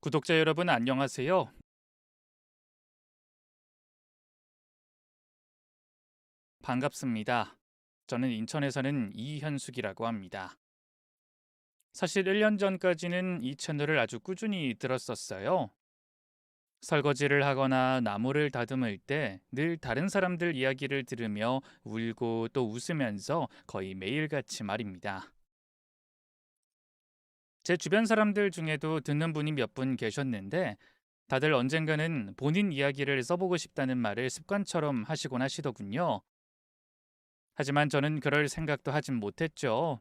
구독자 여러분 안녕하세요. 반갑습니다. 저는 인천에 사는 이현숙이라고 합니다. 사실 1년 전까지는 이 채널을 아주 꾸준히 들었었어요. 설거지를 하거나 나무를 다듬을 때 늘 다른 사람들 이야기를 들으며 울고 또 웃으면서 거의 매일같이 말입니다. 제 주변 사람들 중에도 듣는 분이 몇 분 계셨는데 다들 언젠가는 본인 이야기를 써보고 싶다는 말을 습관처럼 하시곤 하시더군요. 하지만 저는 그럴 생각도 하진 못했죠.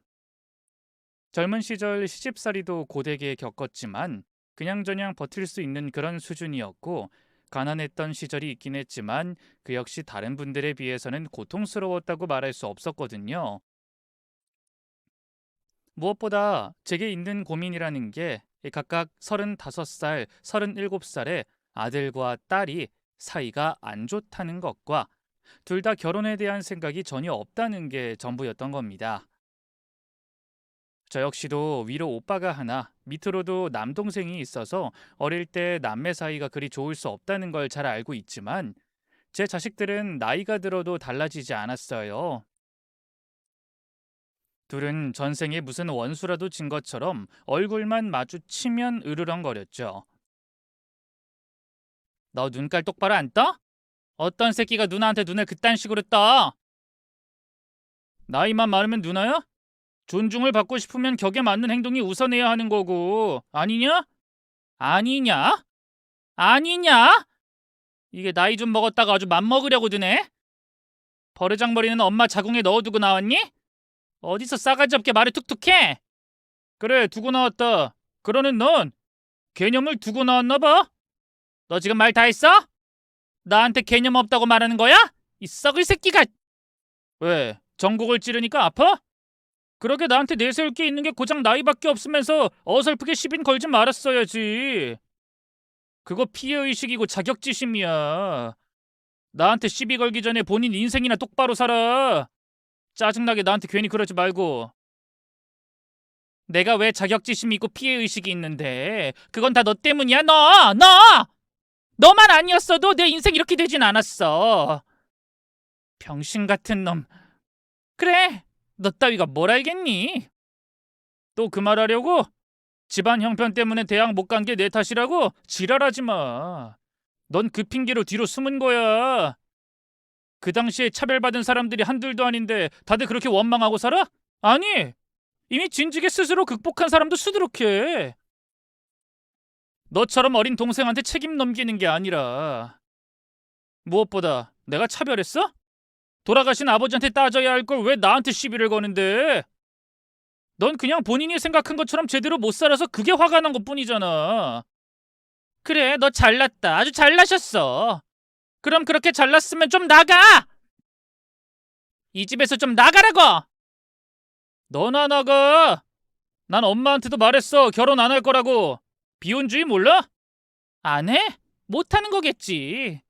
젊은 시절 시집살이도 고되게 겪었지만 그냥저냥 버틸 수 있는 그런 수준이었고 가난했던 시절이 있긴 했지만 그 역시 다른 분들에 비해서는 고통스러웠다고 말할 수 없었거든요. 무엇보다 제게 있는 고민이라는 게 각각 35살, 37살의 아들과 딸이 사이가 안 좋다는 것과 둘 다 결혼에 대한 생각이 전혀 없다는 게 전부였던 겁니다. 저 역시도 위로 오빠가 하나, 밑으로도 남동생이 있어서 어릴 때 남매 사이가 그리 좋을 수 없다는 걸 잘 알고 있지만 제 자식들은 나이가 들어도 달라지지 않았어요. 둘은 전생에 무슨 원수라도 진 것처럼 얼굴만 마주치면 으르렁거렸죠. 너 눈깔 똑바로 안 떠? 어떤 새끼가 누나한테 눈을 그딴 식으로 떠? 나이만 많으면 누나야? 존중을 받고 싶으면 격에 맞는 행동이 우선해야 하는 거고 아니냐? 아니냐? 아니냐? 이게 나이 좀 먹었다가 아주 맘먹으려고 드네? 버르장머리는 엄마 자궁에 넣어두고 나왔니? 어디서 싸가지 없게 말을 툭툭해? 그래 두고 나왔다. 그러는 넌 개념을 두고 나왔나 봐? 너 지금 말 다 했어? 나한테 개념 없다고 말하는 거야? 이 썩을 새끼가. 왜? 전곡을 찌르니까 아파? 그렇게 나한테 내세울 게 있는 게 고작 나이밖에 없으면서 어설프게 시빈 걸지 말았어야지. 그거 피해의식이고 자격지심이야. 나한테 시비 걸기 전에 본인 인생이나 똑바로 살아. 짜증나게 나한테 괜히 그러지 말고. 내가 왜 자격지심이 있고 피해의식이 있는데 그건 다 너 때문이야. 너만 아니었어도 내 인생 이렇게 되진 않았어. 병신 같은 놈. 그래, 너 따위가 뭘 알겠니? 또 그 말 하려고? 집안 형편 때문에 대학 못 간 게 내 탓이라고? 지랄하지 마. 넌 그 핑계로 뒤로 숨은 거야. 그 당시에 차별받은 사람들이 한둘도 아닌데 다들 그렇게 원망하고 살아? 아니, 이미 진즉에 스스로 극복한 사람도 수두룩해. 너처럼 어린 동생한테 책임 넘기는 게 아니라. 무엇보다 내가 차별했어? 돌아가신 아버지한테 따져야 할 걸 왜 나한테 시비를 거는데? 넌 그냥 본인이 생각한 것처럼 제대로 못 살아서 그게 화가 난 것뿐이잖아. 그래, 너 잘났다. 아주 잘나셨어. 그럼 그렇게 잘났으면 좀 나가! 이 집에서 좀 나가라고! 너나 나가! 난 엄마한테도 말했어. 결혼 안 할 거라고. 비혼주의 몰라? 안 해? 못하는 거겠지.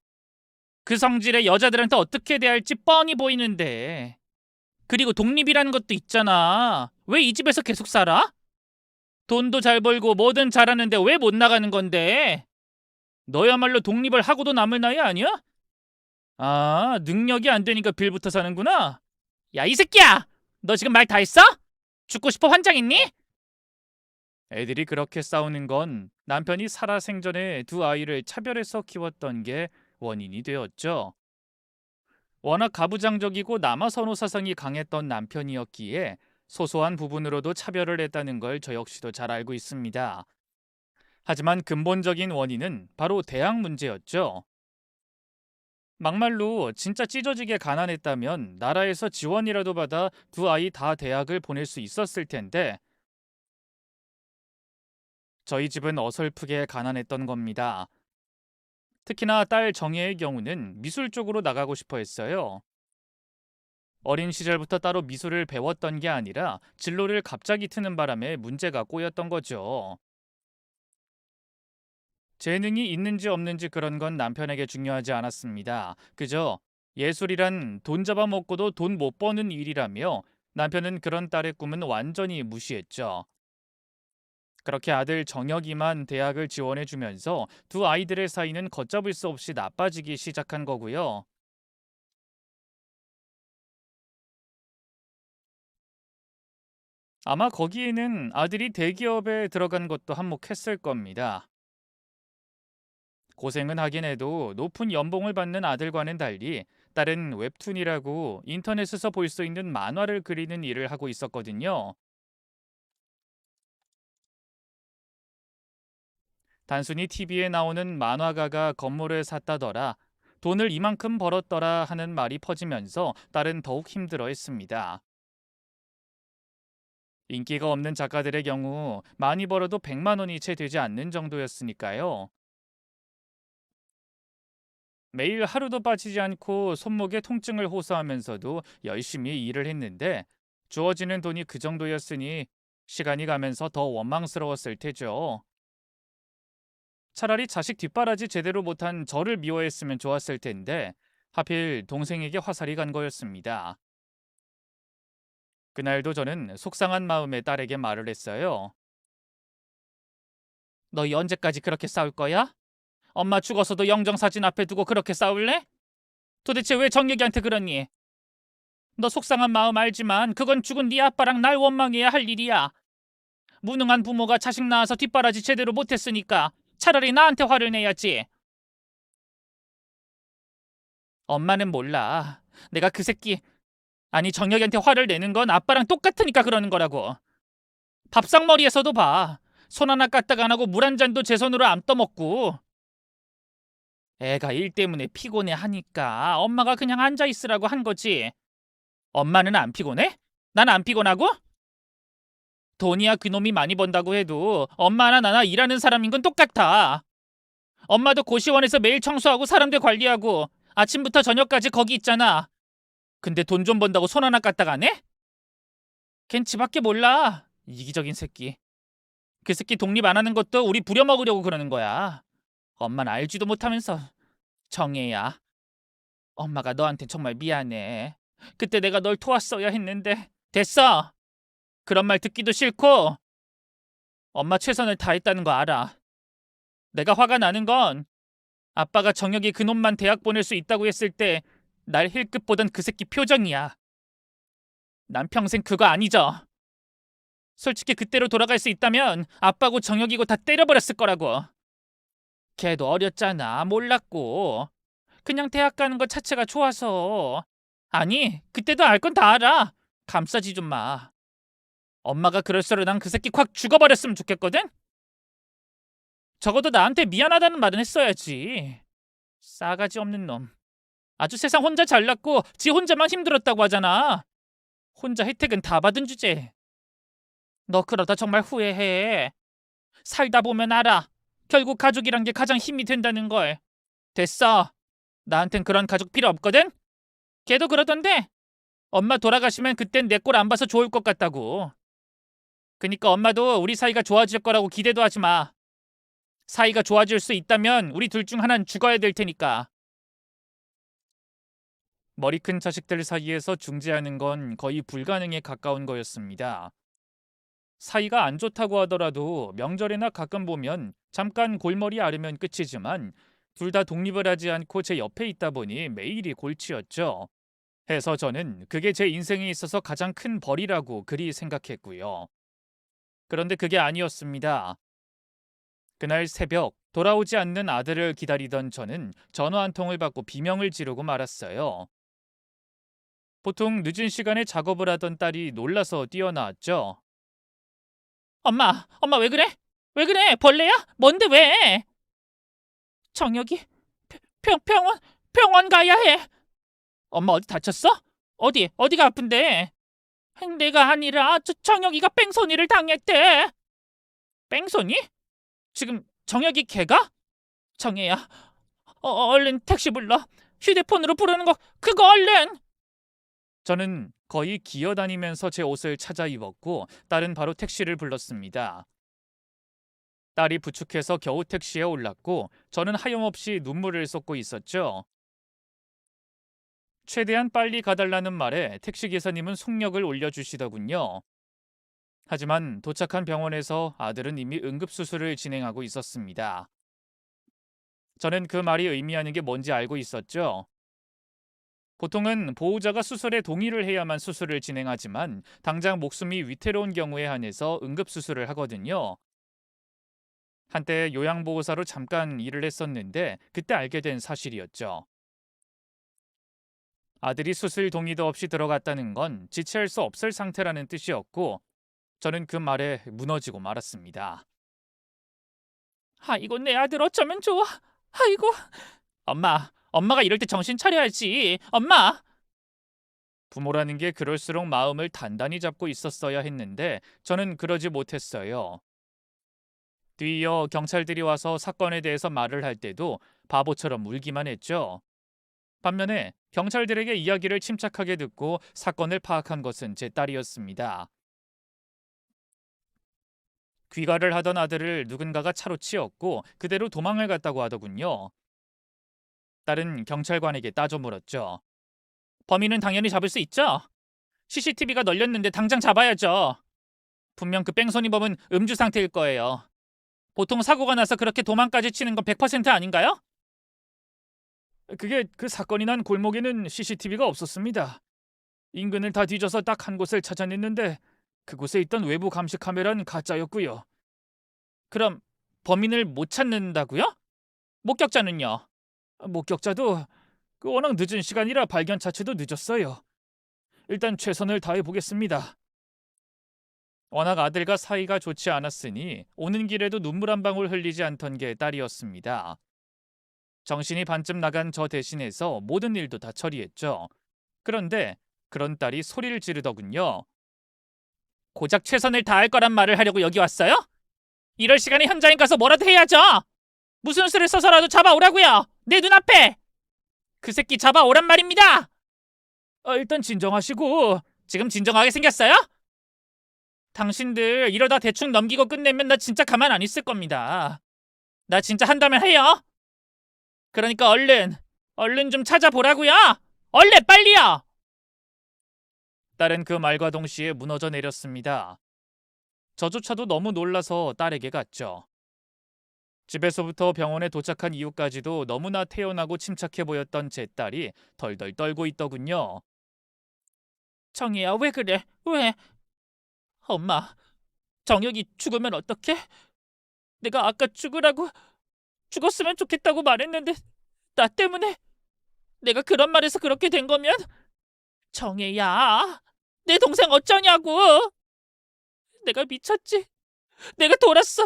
그 성질의 여자들한테 어떻게 대할지 뻔히 보이는데. 그리고 독립이라는 것도 있잖아. 왜 이 집에서 계속 살아? 돈도 잘 벌고 뭐든 잘하는데 왜 못 나가는 건데? 너야말로 독립을 하고도 남을 나이 아니야? 아, 능력이 안 되니까 빌부터 사는구나. 야, 이 새끼야! 너 지금 말 다 했어? 죽고 싶어 환장했니? 애들이 그렇게 싸우는 건 남편이 살아생전에 두 아이를 차별해서 키웠던 게 원인이 되었죠. 워낙 가부장적이고 남아선호 사상이 강했던 남편이었기에 소소한 부분으로도 차별을 했다는 걸 저 역시도 잘 알고 있습니다. 하지만 근본적인 원인은 바로 대학 문제였죠. 막말로 진짜 찢어지게 가난했다면 나라에서 지원이라도 받아 두 아이 다 대학을 보낼 수 있었을 텐데 저희 집은 어설프게 가난했던 겁니다. 특히나 딸 정혜의 경우는 미술 쪽으로 나가고 싶어 했어요. 어린 시절부터 따로 미술을 배웠던 게 아니라 진로를 갑자기 트는 바람에 문제가 꼬였던 거죠. 재능이 있는지 없는지 그런 건 남편에게 중요하지 않았습니다. 그저 예술이란 돈 잡아먹고도 돈 못 버는 일이라며 남편은 그런 딸의 꿈은 완전히 무시했죠. 그렇게 아들 정혁이만 대학을 지원해주면서 두 아이들의 사이는 걷잡을 수 없이 나빠지기 시작한 거고요. 아마 거기에는 아들이 대기업에 들어간 것도 한몫했을 겁니다. 고생은 하긴 해도 높은 연봉을 받는 아들과는 달리 딸은 웹툰이라고 인터넷에서 볼 수 있는 만화를 그리는 일을 하고 있었거든요. 단순히 TV에 나오는 만화가가 건물을 샀다더라, 돈을 이만큼 벌었더라 하는 말이 퍼지면서 딸은 더욱 힘들어했습니다. 인기가 없는 작가들의 경우 많이 벌어도 100만 원이 채 되지 않는 정도였으니까요. 매일 하루도 빠지지 않고 손목에 통증을 호소하면서도 열심히 일을 했는데 주어지는 돈이 그 정도였으니 시간이 가면서 더 원망스러웠을 테죠. 차라리 자식 뒷바라지 제대로 못한 저를 미워했으면 좋았을 텐데 하필 동생에게 화살이 간 거였습니다. 그날도 저는 속상한 마음에 딸에게 말을 했어요. 너희 언제까지 그렇게 싸울 거야? 엄마 죽어서도 영정사진 앞에 두고 그렇게 싸울래? 도대체 왜 정혁이한테 그러니? 너 속상한 마음 알지만 그건 죽은 네 아빠랑 날 원망해야 할 일이야. 무능한 부모가 자식 낳아서 뒷바라지 제대로 못했으니까 차라리 나한테 화를 내야지. 엄마는 몰라. 내가 그 새끼, 아니 정혁이한테 화를 내는 건 아빠랑 똑같으니까 그러는 거라고. 밥상머리에서도 봐. 손 하나 까딱 안 하고 물 한 잔도 제 손으로 안 떠먹고. 애가 일 때문에 피곤해 하니까 엄마가 그냥 앉아 있으라고 한 거지. 엄마는 안 피곤해? 난 안 피곤하고? 돈이야 그놈이 많이 번다고 해도 엄마나 나나 일하는 사람인 건 똑같아. 엄마도 고시원에서 매일 청소하고 사람들 관리하고 아침부터 저녁까지 거기 있잖아. 근데 돈 좀 번다고 손 하나 까딱 안 해? 걘 지밖에 몰라. 이기적인 새끼. 그 새끼 독립 안 하는 것도 우리 부려먹으려고 그러는 거야. 엄마는 알지도 못하면서. 정혜야, 엄마가 너한테 정말 미안해. 그때 내가 널 도왔어야 했는데. 됐어. 그런 말 듣기도 싫고 엄마 최선을 다했다는 거 알아. 내가 화가 나는 건 아빠가 정혁이 그놈만 대학 보낼 수 있다고 했을 때 날 힐끗 보던 그 새끼 표정이야. 난 평생 그거 안 잊어. 솔직히 그때로 돌아갈 수 있다면 아빠고 정혁이고 다 때려버렸을 거라고. 걔도 어렸잖아. 몰랐고. 그냥 대학 가는 것 자체가 좋아서. 아니, 그때도 알 건 다 알아. 감싸지 좀 마. 엄마가 그럴수록 난 그 새끼 확 죽어버렸으면 좋겠거든? 적어도 나한테 미안하다는 말은 했어야지. 싸가지 없는 놈. 아주 세상 혼자 잘났고 지 혼자만 힘들었다고 하잖아. 혼자 혜택은 다 받은 주제. 너 그러다 정말 후회해. 살다 보면 알아. 결국 가족이란 게 가장 힘이 된다는 걸. 됐어. 나한텐 그런 가족 필요 없거든? 걔도 그러던데. 엄마 돌아가시면 그땐 내 꼴 안 봐서 좋을 것 같다고. 그니까 엄마도 우리 사이가 좋아질 거라고 기대도 하지 마. 사이가 좋아질 수 있다면 우리 둘 중 하나는 죽어야 될 테니까. 머리 큰 자식들 사이에서 중재하는 건 거의 불가능에 가까운 거였습니다. 사이가 안 좋다고 하더라도 명절에나 가끔 보면 잠깐 골머리 앓으면 끝이지만 둘 다 독립을 하지 않고 제 옆에 있다 보니 매일이 골치였죠. 해서 저는 그게 제 인생에 있어서 가장 큰 벌이라고 그리 생각했고요. 그런데 그게 아니었습니다. 그날 새벽 돌아오지 않는 아들을 기다리던 저는 전화 한 통을 받고 비명을 지르고 말았어요. 보통 늦은 시간에 작업을 하던 딸이 놀라서 뛰어나왔죠. 엄마 왜 그래? 왜 그래? 벌레야? 뭔데 왜? 정혁이 병원 가야 해. 엄마 어디 다쳤어? 어디가 아픈데? 내가 아니라 정혁이가 뺑소니를 당했대. 뺑소니? 지금 정혁이 걔가? 정혜야, 얼른 택시 불러. 휴대폰으로 부르는 거 그거 얼른. 저는 거의 기어다니면서 제 옷을 찾아 입었고 딸은 바로 택시를 불렀습니다. 딸이 부축해서 겨우 택시에 올랐고 저는 하염없이 눈물을 쏟고 있었죠. 최대한 빨리 가달라는 말에 택시 기사님은 속력을 올려주시더군요. 하지만 도착한 병원에서 아들은 이미 응급수술을 진행하고 있었습니다. 저는 그 말이 의미하는 게 뭔지 알고 있었죠. 보통은 보호자가 수술에 동의를 해야만 수술을 진행하지만 당장 목숨이 위태로운 경우에 한해서 응급수술을 하거든요. 한때 요양보호사로 잠깐 일을 했었는데 그때 알게 된 사실이었죠. 아들이 수술 동의도 없이 들어갔다는 건 지체할 수 없을 상태라는 뜻이었고 저는 그 말에 무너지고 말았습니다. 아이고 내 아들 어쩌면 좋아. 아이고. 엄마가 이럴 때 정신 차려야지. 엄마. 부모라는 게 그럴수록 마음을 단단히 잡고 있었어야 했는데 저는 그러지 못했어요. 뒤이어 경찰들이 와서 사건에 대해서 말을 할 때도 바보처럼 울기만 했죠. 반면에 경찰들에게 이야기를 침착하게 듣고 사건을 파악한 것은 제 딸이었습니다. 귀가를 하던 아들을 누군가가 차로 치었고 그대로 도망을 갔다고 하더군요. 딸은 경찰관에게 따져 물었죠. 범인은 당연히 잡을 수 있죠? CCTV가 널렸는데 당장 잡아야죠. 분명 그 뺑소니범은 음주 상태일 거예요. 보통 사고가 나서 그렇게 도망까지 치는 건 100% 아닌가요? 그게 그 사건이 난 골목에는 CCTV가 없었습니다. 인근을 다 뒤져서 딱 한 곳을 찾아냈는데 그곳에 있던 외부 감시 카메라는 가짜였고요. 그럼 범인을 못 찾는다고요? 목격자는요? 목격자도 워낙 늦은 시간이라 발견 자체도 늦었어요. 일단 최선을 다해 보겠습니다. 워낙 아들과 사이가 좋지 않았으니 오는 길에도 눈물 한 방울 흘리지 않던 게 딸이었습니다. 정신이 반쯤 나간 저 대신해서 모든 일도 다 처리했죠. 그런데 그런 딸이 소리를 지르더군요. 고작 최선을 다할 거란 말을 하려고 여기 왔어요? 이럴 시간에 현장에 가서 뭐라도 해야죠. 무슨 수를 써서라도 잡아오라고요. 내 눈앞에. 그 새끼 잡아오란 말입니다. 일단 진정하시고. 지금 진정하게 생겼어요? 당신들 이러다 대충 넘기고 끝내면 나 진짜 가만 안 있을 겁니다. 나 진짜 한다면 해요. 그러니까 얼른 좀 찾아보라고요. 얼른 빨리요. 딸은 그 말과 동시에 무너져 내렸습니다. 저조차도 너무 놀라서 딸에게 갔죠. 집에서부터 병원에 도착한 이후까지도 너무나 태연하고 침착해 보였던 제 딸이 덜덜 떨고 있더군요. 정희야, 왜 그래? 왜? 엄마, 정혁이 죽으면 어떡해? 내가 아까 죽었으면 좋겠다고 말했는데 나 때문에 내가 그런 말해서 그렇게 된 거면 정혜야, 내 동생 어쩌냐고. 내가 미쳤지. 내가 돌았어.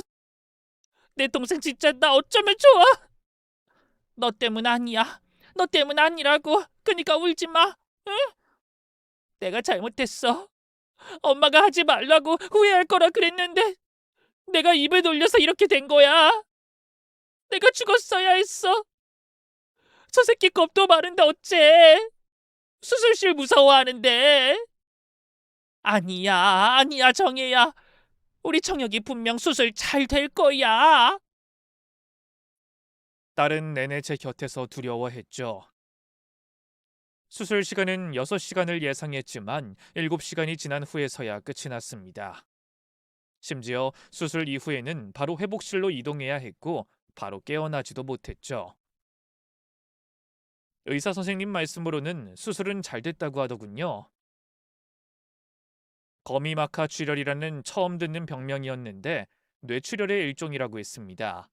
내 동생 진짜 나 어쩌면 좋아. 너 때문 아니야. 너 때문 아니라고. 그니까 울지 마. 응? 내가 잘못했어. 엄마가 하지 말라고 후회할 거라 그랬는데 내가 입을 돌려서 이렇게 된 거야. 내가 죽었어야 했어. 저 새끼 겁도 많은데 어째. 수술실 무서워하는데. 아니야 정혜야. 우리 청혁이 분명 수술 잘 될 거야. 딸은 내내 제 곁에서 두려워했죠. 수술 시간은 6시간을 예상했지만 7시간이 지난 후에서야 끝이 났습니다. 심지어 수술 이후에는 바로 회복실로 이동해야 했고 바로 깨어나지도 못했죠. 의사 선생님 말씀으로는 수술은 잘 됐다고 하더군요. 거미마카 출혈이라는 처음 듣는 병명이었는데 뇌출혈의 일종이라고 했습니다.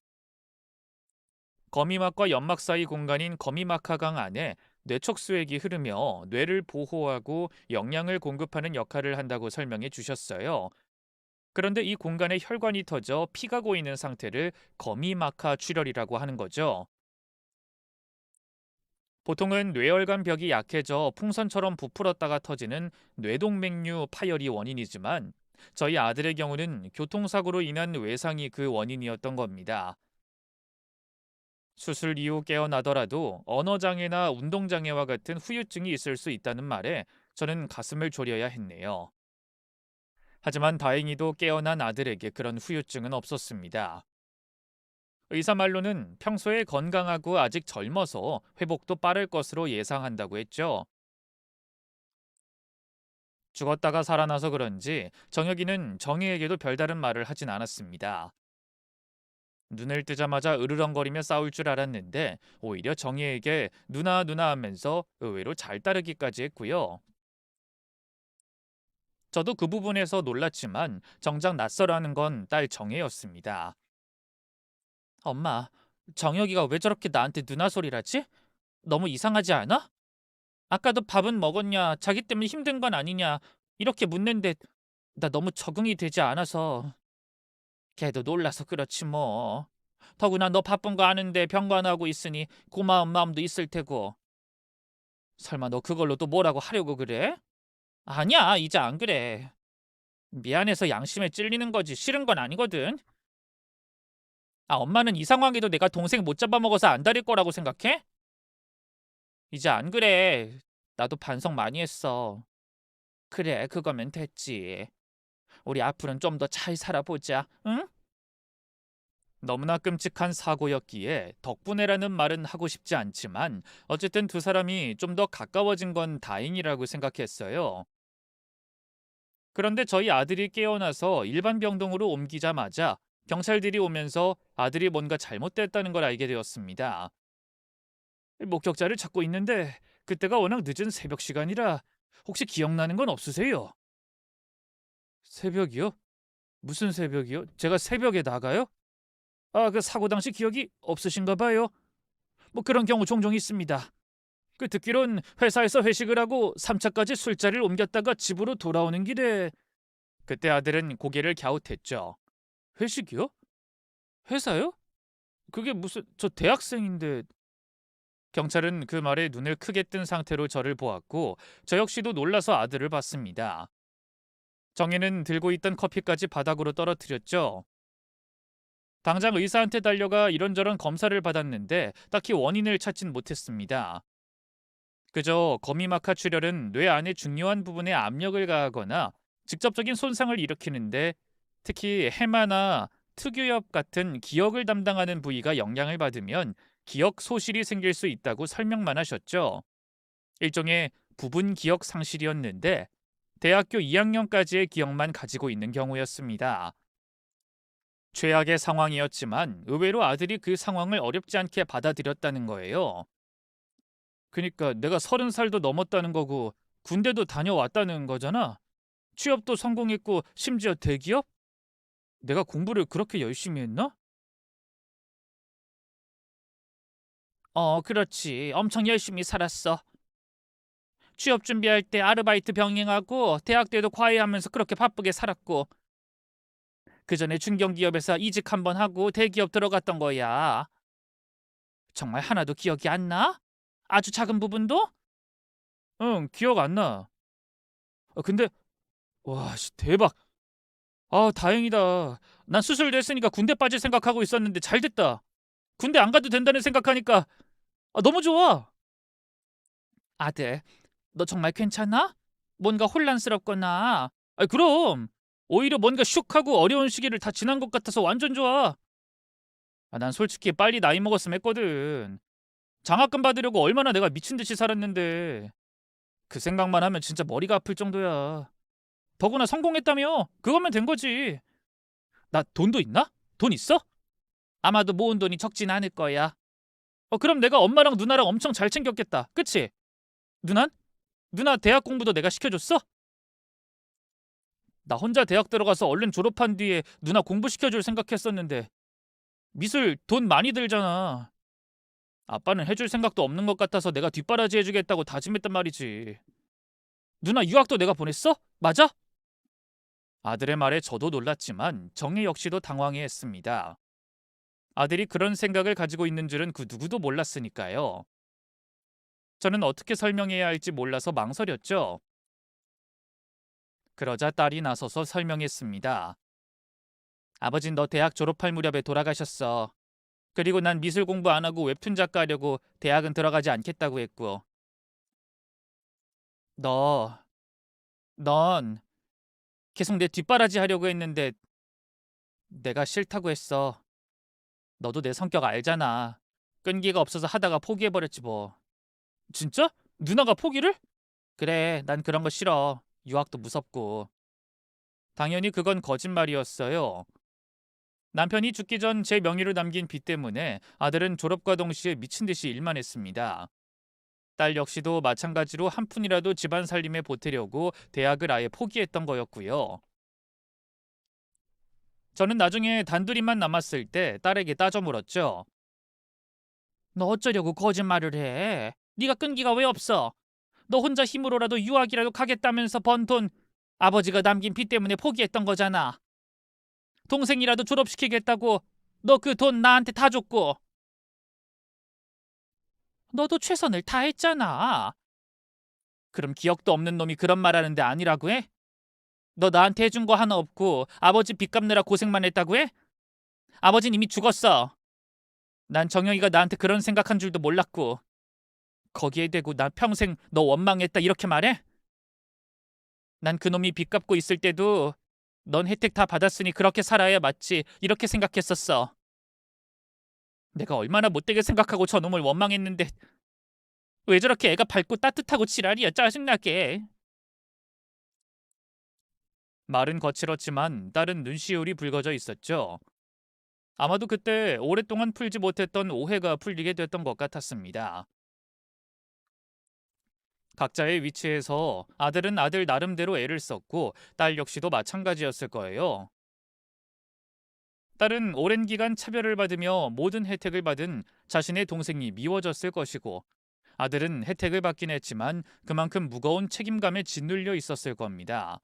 거미막과 연막 사이 공간인 거미막하강 안에 뇌척수액이 흐르며 뇌를 보호하고 영양을 공급하는 역할을 한다고 설명해 주셨어요. 그런데 이 공간에 혈관이 터져 피가 고이는 상태를 거미막하 출혈이라고 하는 거죠. 보통은 뇌혈관 벽이 약해져 풍선처럼 부풀었다가 터지는 뇌동맥류 파열이 원인이지만 저희 아들의 경우는 교통사고로 인한 외상이 그 원인이었던 겁니다. 수술 이후 깨어나더라도 언어장애나 운동장애와 같은 후유증이 있을 수 있다는 말에 저는 가슴을 졸여야 했네요. 하지만 다행히도 깨어난 아들에게 그런 후유증은 없었습니다. 의사 말로는 평소에 건강하고 아직 젊어서 회복도 빠를 것으로 예상한다고 했죠. 죽었다가 살아나서 그런지 정혁이는 정희에게도 별다른 말을 하진 않았습니다. 눈을 뜨자마자 으르렁거리며 싸울 줄 알았는데 오히려 정희에게 누나 누나 하면서 의외로 잘 따르기까지 했고요. 저도 그 부분에서 놀랐지만 정작 낯설어하는 건 딸 정혜였습니다. 엄마, 정혁이가 왜 저렇게 나한테 누나 소리라지? 너무 이상하지 않아? 아까도 밥은 먹었냐, 자기 때문에 힘든 건 아니냐 이렇게 묻는데 나 너무 적응이 되지 않아서. 걔도 놀라서 그렇지 뭐. 더구나 너 바쁜 거 아는데 병관하고 있으니 고마운 마음도 있을 테고. 설마 너 그걸로 또 뭐라고 하려고 그래? 아니야, 이제 안 그래. 미안해서 양심에 찔리는 거지 싫은 건 아니거든. 아, 엄마는 이 상황에도 내가 동생 못 잡아먹어서 안 다릴 거라고 생각해? 이제 안 그래. 나도 반성 많이 했어. 그래, 그거면 됐지. 우리 앞으로는 좀 더 잘 살아보자, 응? 너무나 끔찍한 사고였기에 덕분에라는 말은 하고 싶지 않지만 어쨌든 두 사람이 좀 더 가까워진 건 다행이라고 생각했어요. 그런데 저희 아들이 깨어나서 일반 병동으로 옮기자마자 경찰들이 오면서 아들이 뭔가 잘못됐다는 걸 알게 되었습니다. 목격자를 찾고 있는데 그때가 워낙 늦은 새벽 시간이라 혹시 기억나는 건 없으세요? 새벽이요? 무슨 새벽이요? 제가 새벽에 나가요? 아, 그 사고 당시 기억이 없으신가 봐요. 뭐 그런 경우 종종 있습니다. 그 듣기론 회사에서 회식을 하고 3차까지 술자리를 옮겼다가 집으로 돌아오는 길에 그때 아들은 고개를 갸웃했죠. 회식이요? 회사요? 그게 무슨 저 대학생인데. 경찰은 그 말에 눈을 크게 뜬 상태로 저를 보았고 저 역시도 놀라서 아들을 봤습니다. 정혜는 들고 있던 커피까지 바닥으로 떨어뜨렸죠. 당장 의사한테 달려가 이런저런 검사를 받았는데 딱히 원인을 찾진 못했습니다. 그저 거미막하 출혈은 뇌 안의 중요한 부분에 압력을 가하거나 직접적인 손상을 일으키는데 특히 해마나 특유엽 같은 기억을 담당하는 부위가 영향을 받으면 기억 소실이 생길 수 있다고 설명만 하셨죠. 일종의 부분 기억 상실이었는데 대학교 2학년까지의 기억만 가지고 있는 경우였습니다. 최악의 상황이었지만 의외로 아들이 그 상황을 어렵지 않게 받아들였다는 거예요. 그니까 내가 30살도 넘었다는 거고 군대도 다녀왔다는 거잖아. 취업도 성공했고 심지어 대기업? 내가 공부를 그렇게 열심히 했나? 그렇지. 엄청 열심히 살았어. 취업 준비할 때 아르바이트 병행하고 대학 때도 과외하면서 그렇게 바쁘게 살았고 그 전에 중견기업에서 이직 한번 하고 대기업 들어갔던 거야. 정말 하나도 기억이 안 나? 아주 작은 부분도? 응, 기억 안 나. 근데 와, 씨, 대박. 아, 다행이다. 난 수술됐으니까 군대 빠질 생각하고 있었는데 잘 됐다. 군대 안 가도 된다는 생각하니까 너무 좋아. 아들, 너 정말 괜찮아? 뭔가 혼란스럽거나. 그럼 오히려 뭔가 슉하고 어려운 시기를 다 지난 것 같아서 완전 좋아. 난 솔직히 빨리 나이 먹었으면 했거든. 장학금 받으려고 얼마나 내가 미친 듯이 살았는데 그 생각만 하면 진짜 머리가 아플 정도야. 더구나 성공했다며? 그거면 된 거지. 나 돈도 있나? 돈 있어? 아마도 모은 돈이 적진 않을 거야. 그럼 내가 엄마랑 누나랑 엄청 잘 챙겼겠다. 그치? 누난? 누나 대학 공부도 내가 시켜줬어? 나 혼자 대학 들어가서 얼른 졸업한 뒤에 누나 공부 시켜줄 생각했었는데 미술 돈 많이 들잖아. 아빠는 해줄 생각도 없는 것 같아서 내가 뒷바라지 해주겠다고 다짐했단 말이지. 누나 유학도 내가 보냈어? 맞아? 아들의 말에 저도 놀랐지만 정혜 역시도 당황해했습니다. 아들이 그런 생각을 가지고 있는 줄은 그 누구도 몰랐으니까요. 저는 어떻게 설명해야 할지 몰라서 망설였죠. 그러자 딸이 나서서 설명했습니다. 아버진 너 대학 졸업할 무렵에 돌아가셨어. 그리고 난 미술 공부 안 하고 웹툰 작가 하려고 대학은 들어가지 않겠다고 했고. 너, 넌 계속 내 뒷바라지 하려고 했는데 내가 싫다고 했어. 너도 내 성격 알잖아. 끈기가 없어서 하다가 포기해버렸지 뭐. 진짜? 누나가 포기를? 그래, 난 그런 거 싫어. 유학도 무섭고. 당연히 그건 거짓말이었어요. 남편이 죽기 전 제 명의로 남긴 빚 때문에 아들은 졸업과 동시에 미친 듯이 일만 했습니다. 딸 역시도 마찬가지로 한 푼이라도 집안 살림에 보태려고 대학을 아예 포기했던 거였고요. 저는 나중에 단둘이만 남았을 때 딸에게 따져 물었죠. 너 어쩌려고 거짓말을 해? 네가 끈기가 왜 없어? 너 혼자 힘으로라도 유학이라도 가겠다면서 번 돈 아버지가 남긴 빚 때문에 포기했던 거잖아. 동생이라도 졸업시키겠다고 너 그 돈 나한테 다 줬고 너도 최선을 다했잖아. 그럼 기억도 없는 놈이 그런 말하는데 아니라고 해? 너 나한테 해준 거 하나 없고 아버지 빚 갚느라 고생만 했다고 해? 아버진 이미 죽었어. 난 정영이가 나한테 그런 생각한 줄도 몰랐고 거기에 대고 나 평생 너 원망했다 이렇게 말해? 난 그놈이 빚 갚고 있을 때도 넌 혜택 다 받았으니 그렇게 살아야 맞지 이렇게 생각했었어. 내가 얼마나 못되게 생각하고 저놈을 원망했는데 왜 저렇게 애가 밝고 따뜻하고 지랄이야 짜증나게. 말은 거칠었지만 딸은 눈시울이 붉어져 있었죠. 아마도 그때 오랫동안 풀지 못했던 오해가 풀리게 됐던 것 같았습니다. 각자의 위치에서 아들은 아들 나름대로 애를 썼고 딸 역시도 마찬가지였을 거예요. 딸은 오랜 기간 차별을 받으며 모든 혜택을 받은 자신의 동생이 미워졌을 것이고 아들은 혜택을 받긴 했지만 그만큼 무거운 책임감에 짓눌려 있었을 겁니다.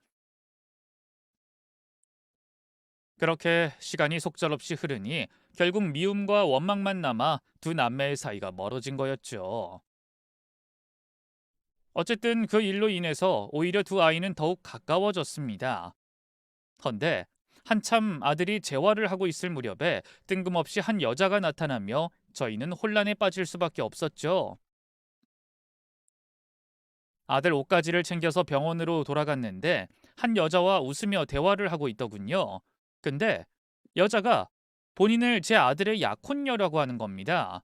그렇게 시간이 속절없이 흐르니 결국 미움과 원망만 남아 두 남매의 사이가 멀어진 거였죠. 어쨌든 그 일로 인해서 오히려 두 아이는 더욱 가까워졌습니다. 헌데 한참 아들이 재활을 하고 있을 무렵에 뜬금없이 한 여자가 나타나며 저희는 혼란에 빠질 수밖에 없었죠. 아들 옷가지를 챙겨서 병원으로 돌아갔는데 한 여자와 웃으며 대화를 하고 있더군요. 근데 여자가 본인을 제 아들의 약혼녀라고 하는 겁니다.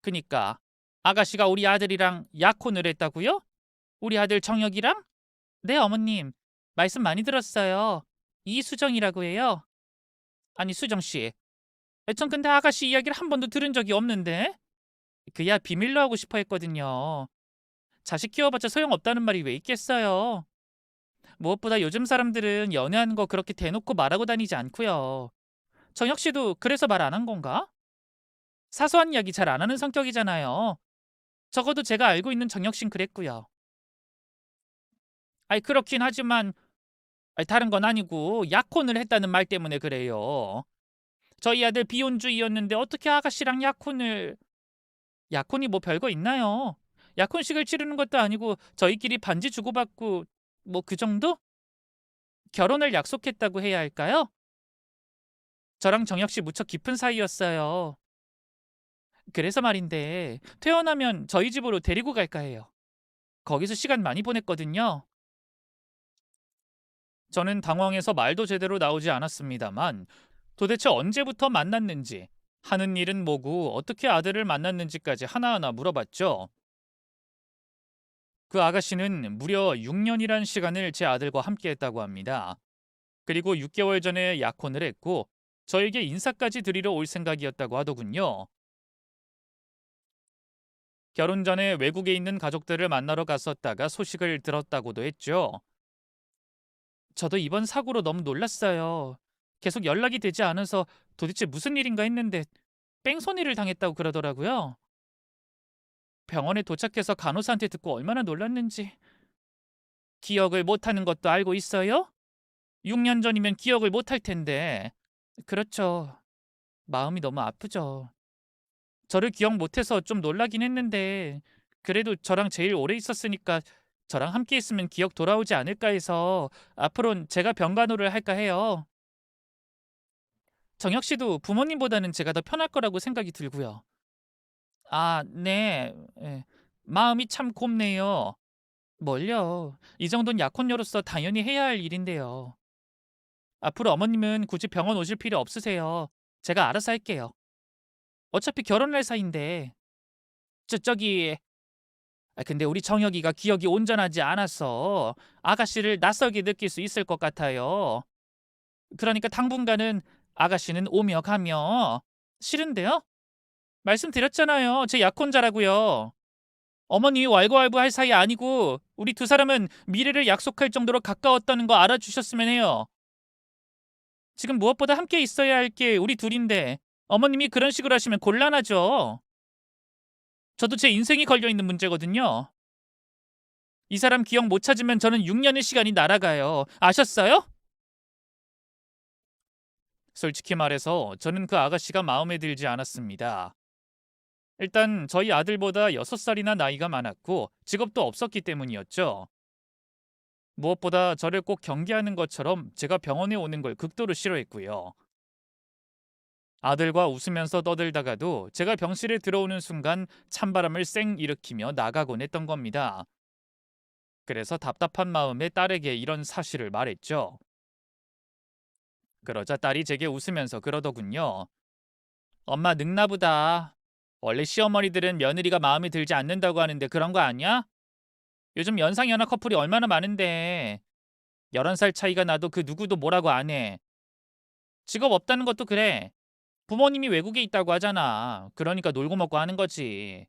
그니까 아가씨가 우리 아들이랑 약혼을 했다고요? 우리 아들 정혁이랑? 네, 어머님. 말씀 많이 들었어요. 이수정이라고 해요. 아니, 수정 씨. 전 근데 아가씨 이야기를 한 번도 들은 적이 없는데. 그야 비밀로 하고 싶어 했거든요. 자식 키워봤자 소용없다는 말이 왜 있겠어요. 무엇보다 요즘 사람들은 연애하는 거 그렇게 대놓고 말하고 다니지 않고요. 정혁 씨도 그래서 말 안 한 건가? 사소한 이야기 잘 안 하는 성격이잖아요. 적어도 제가 알고 있는 정혁 씨는 그랬고요. 아이 그렇긴 하지만 다른 건 아니고 약혼을 했다는 말 때문에 그래요. 저희 아들 비혼주의였는데 어떻게 아가씨랑 약혼을... 약혼이 뭐 별거 있나요? 약혼식을 치르는 것도 아니고 저희끼리 반지 주고받고 뭐 그 정도? 결혼을 약속했다고 해야 할까요? 저랑 정혁 씨 무척 깊은 사이였어요. 그래서 말인데 퇴원하면 저희 집으로 데리고 갈까 해요. 거기서 시간 많이 보냈거든요. 저는 당황해서 말도 제대로 나오지 않았습니다만 도대체 언제부터 만났는지, 하는 일은 뭐고 어떻게 아들을 만났는지까지 하나하나 물어봤죠. 그 아가씨는 무려 6년이란 시간을 제 아들과 함께했다고 합니다. 그리고 6개월 전에 약혼을 했고 저에게 인사까지 드리러 올 생각이었다고 하더군요. 결혼 전에 외국에 있는 가족들을 만나러 갔었다가 소식을 들었다고도 했죠. 저도 이번 사고로 너무 놀랐어요. 계속 연락이 되지 않아서 도대체 무슨 일인가 했는데 뺑소니를 당했다고 그러더라고요. 병원에 도착해서 간호사한테 듣고 얼마나 놀랐는지. 기억을 못하는 것도 알고 있어요? 6년 전이면 기억을 못할 텐데. 그렇죠. 마음이 너무 아프죠. 저를 기억 못해서 좀 놀라긴 했는데 그래도 저랑 제일 오래 있었으니까 저랑 함께 있으면 기억 돌아오지 않을까 해서 앞으로는 제가 병간호를 할까 해요. 정혁 씨도 부모님보다는 제가 더 편할 거라고 생각이 들고요. 아, 네. 예. 마음이 참 곱네요. 뭘요? 이 정도는 약혼녀로서 당연히 해야 할 일인데요. 앞으로 어머님은 굳이 병원 오실 필요 없으세요. 제가 알아서 할게요. 어차피 결혼할 사이인데. 저기 근데 우리 정혁이가 기억이 온전하지 않아서 아가씨를 낯설게 느낄 수 있을 것 같아요. 그러니까 당분간은 아가씨는 오며 가며. 싫은데요? 말씀드렸잖아요. 제 약혼자라고요. 어머님이 왈가왈부할 사이 아니고 우리 두 사람은 미래를 약속할 정도로 가까웠다는 거 알아주셨으면 해요. 지금 무엇보다 함께 있어야 할 게 우리 둘인데 어머님이 그런 식으로 하시면 곤란하죠. 저도 제 인생이 걸려있는 문제거든요. 이 사람 기억 못 찾으면 저는 6년의 시간이 날아가요. 아셨어요? 솔직히 말해서 저는 그 아가씨가 마음에 들지 않았습니다. 일단 저희 아들보다 6살이나 나이가 많았고 직업도 없었기 때문이었죠. 무엇보다 저를 꼭 경계하는 것처럼 제가 병원에 오는 걸 극도로 싫어했고요. 아들과 웃으면서 떠들다가도 제가 병실에 들어오는 순간 찬바람을 쌩 일으키며 나가곤 했던 겁니다. 그래서 답답한 마음에 딸에게 이런 사실을 말했죠. 그러자 딸이 제게 웃으면서 그러더군요. 엄마 늙나보다. 원래 시어머니들은 며느리가 마음에 들지 않는다고 하는데 그런 거 아니야? 요즘 연상연하 커플이 얼마나 많은데 11살 차이가 나도 그 누구도 뭐라고 안 해. 직업 없다는 것도 그래. 부모님이 외국에 있다고 하잖아. 그러니까 놀고 먹고 하는 거지.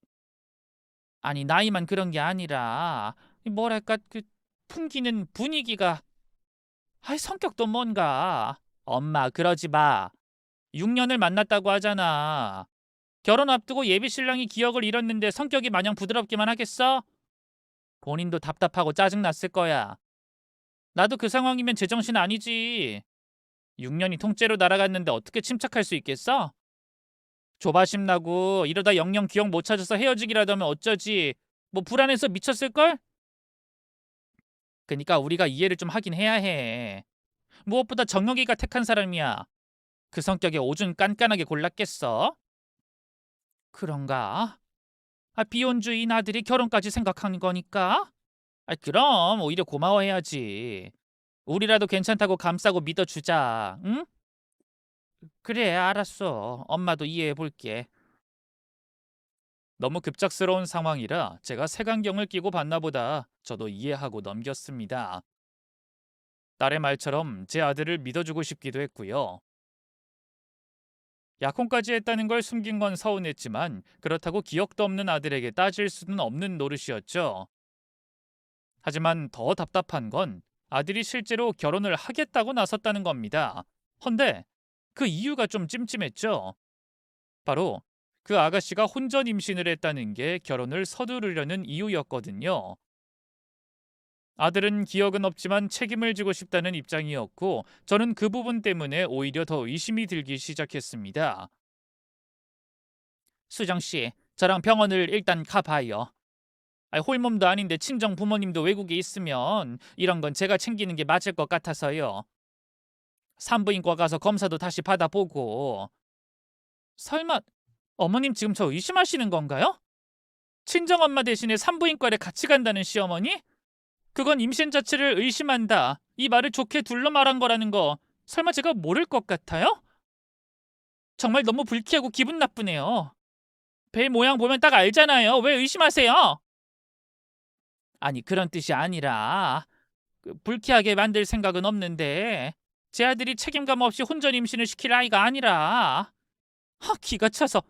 아니 나이만 그런 게 아니라 뭐랄까 그 풍기는 분위기가 성격도 뭔가. 엄마 그러지 마. 6년을 만났다고 하잖아. 결혼 앞두고 예비 신랑이 기억을 잃었는데 성격이 마냥 부드럽기만 하겠어? 본인도 답답하고 짜증났을 거야. 나도 그 상황이면 제정신 아니지. 6년이 통째로 날아갔는데 어떻게 침착할 수 있겠어? 조바심 나고 이러다 영영 기억 못 찾아서 헤어지기라도 하면 어쩌지. 뭐 불안해서 미쳤을걸? 그니까 우리가 이해를 좀 하긴 해야 해. 무엇보다 정혁이가 택한 사람이야. 그 성격에 오준 깐깐하게 골랐겠어? 그런가? 비혼주의인 아들이 결혼까지 생각하는 거니까? 그럼 오히려 고마워해야지. 우리라도 괜찮다고 감싸고 믿어주자. 응? 그래 알았어. 엄마도 이해해볼게. 너무 급작스러운 상황이라 제가 색안경을 끼고 봤나 보다. 저도 이해하고 넘겼습니다. 딸의 말처럼 제 아들을 믿어주고 싶기도 했고요. 약혼까지 했다는 걸 숨긴 건 서운했지만 그렇다고 기억도 없는 아들에게 따질 수는 없는 노릇이었죠. 하지만 더 답답한 건 아들이 실제로 결혼을 하겠다고 나섰다는 겁니다. 헌데 그 이유가 좀 찜찜했죠. 바로 그 아가씨가 혼전 임신을 했다는 게 결혼을 서두르려는 이유였거든요. 아들은 기억은 없지만 책임을 지고 싶다는 입장이었고 저는 그 부분 때문에 오히려 더 의심이 들기 시작했습니다. 수정 씨, 저랑 병원을 일단 가봐요. 홀몸도 아닌데 친정 부모님도 외국에 있으면 이런 건 제가 챙기는 게 맞을 것 같아서요. 산부인과 가서 검사도 다시 받아보고. 설마 어머님 지금 저 의심하시는 건가요? 친정엄마 대신에 산부인과를 같이 간다는 시어머니? 그건 임신 자체를 의심한다. 이 말을 좋게 둘러 말한 거라는 거 설마 제가 모를 것 같아요? 정말 너무 불쾌하고 기분 나쁘네요. 배 모양 보면 딱 알잖아요. 왜 의심하세요? 아니 그런 뜻이 아니라 불쾌하게 만들 생각은 없는데 제 아들이 책임감 없이 혼전 임신을 시킬 아이가 아니라. 기가 차서.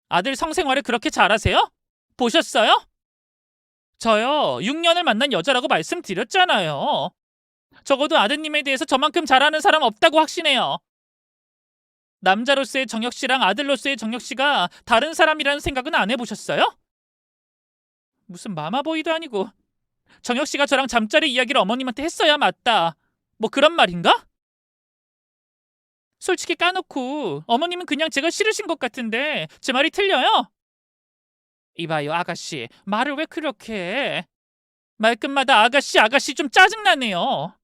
아들 성생활을 그렇게 잘하세요? 보셨어요? 저요 6년을 만난 여자라고 말씀드렸잖아요. 적어도 아드님에 대해서 저만큼 잘하는 사람 없다고 확신해요. 남자로서의 정혁 씨랑 아들로서의 정혁 씨가 다른 사람이라는 생각은 안 해보셨어요? 무슨 마마보이도 아니고. 정혁 씨가 저랑 잠자리 이야기를 어머님한테 했어야 맞다. 뭐 그런 말인가? 솔직히 까놓고 어머님은 그냥 제가 싫으신 것 같은데 제 말이 틀려요? 이봐요 아가씨, 말을 왜 그렇게 해? 말끝마다 아가씨 아가씨 좀 짜증나네요.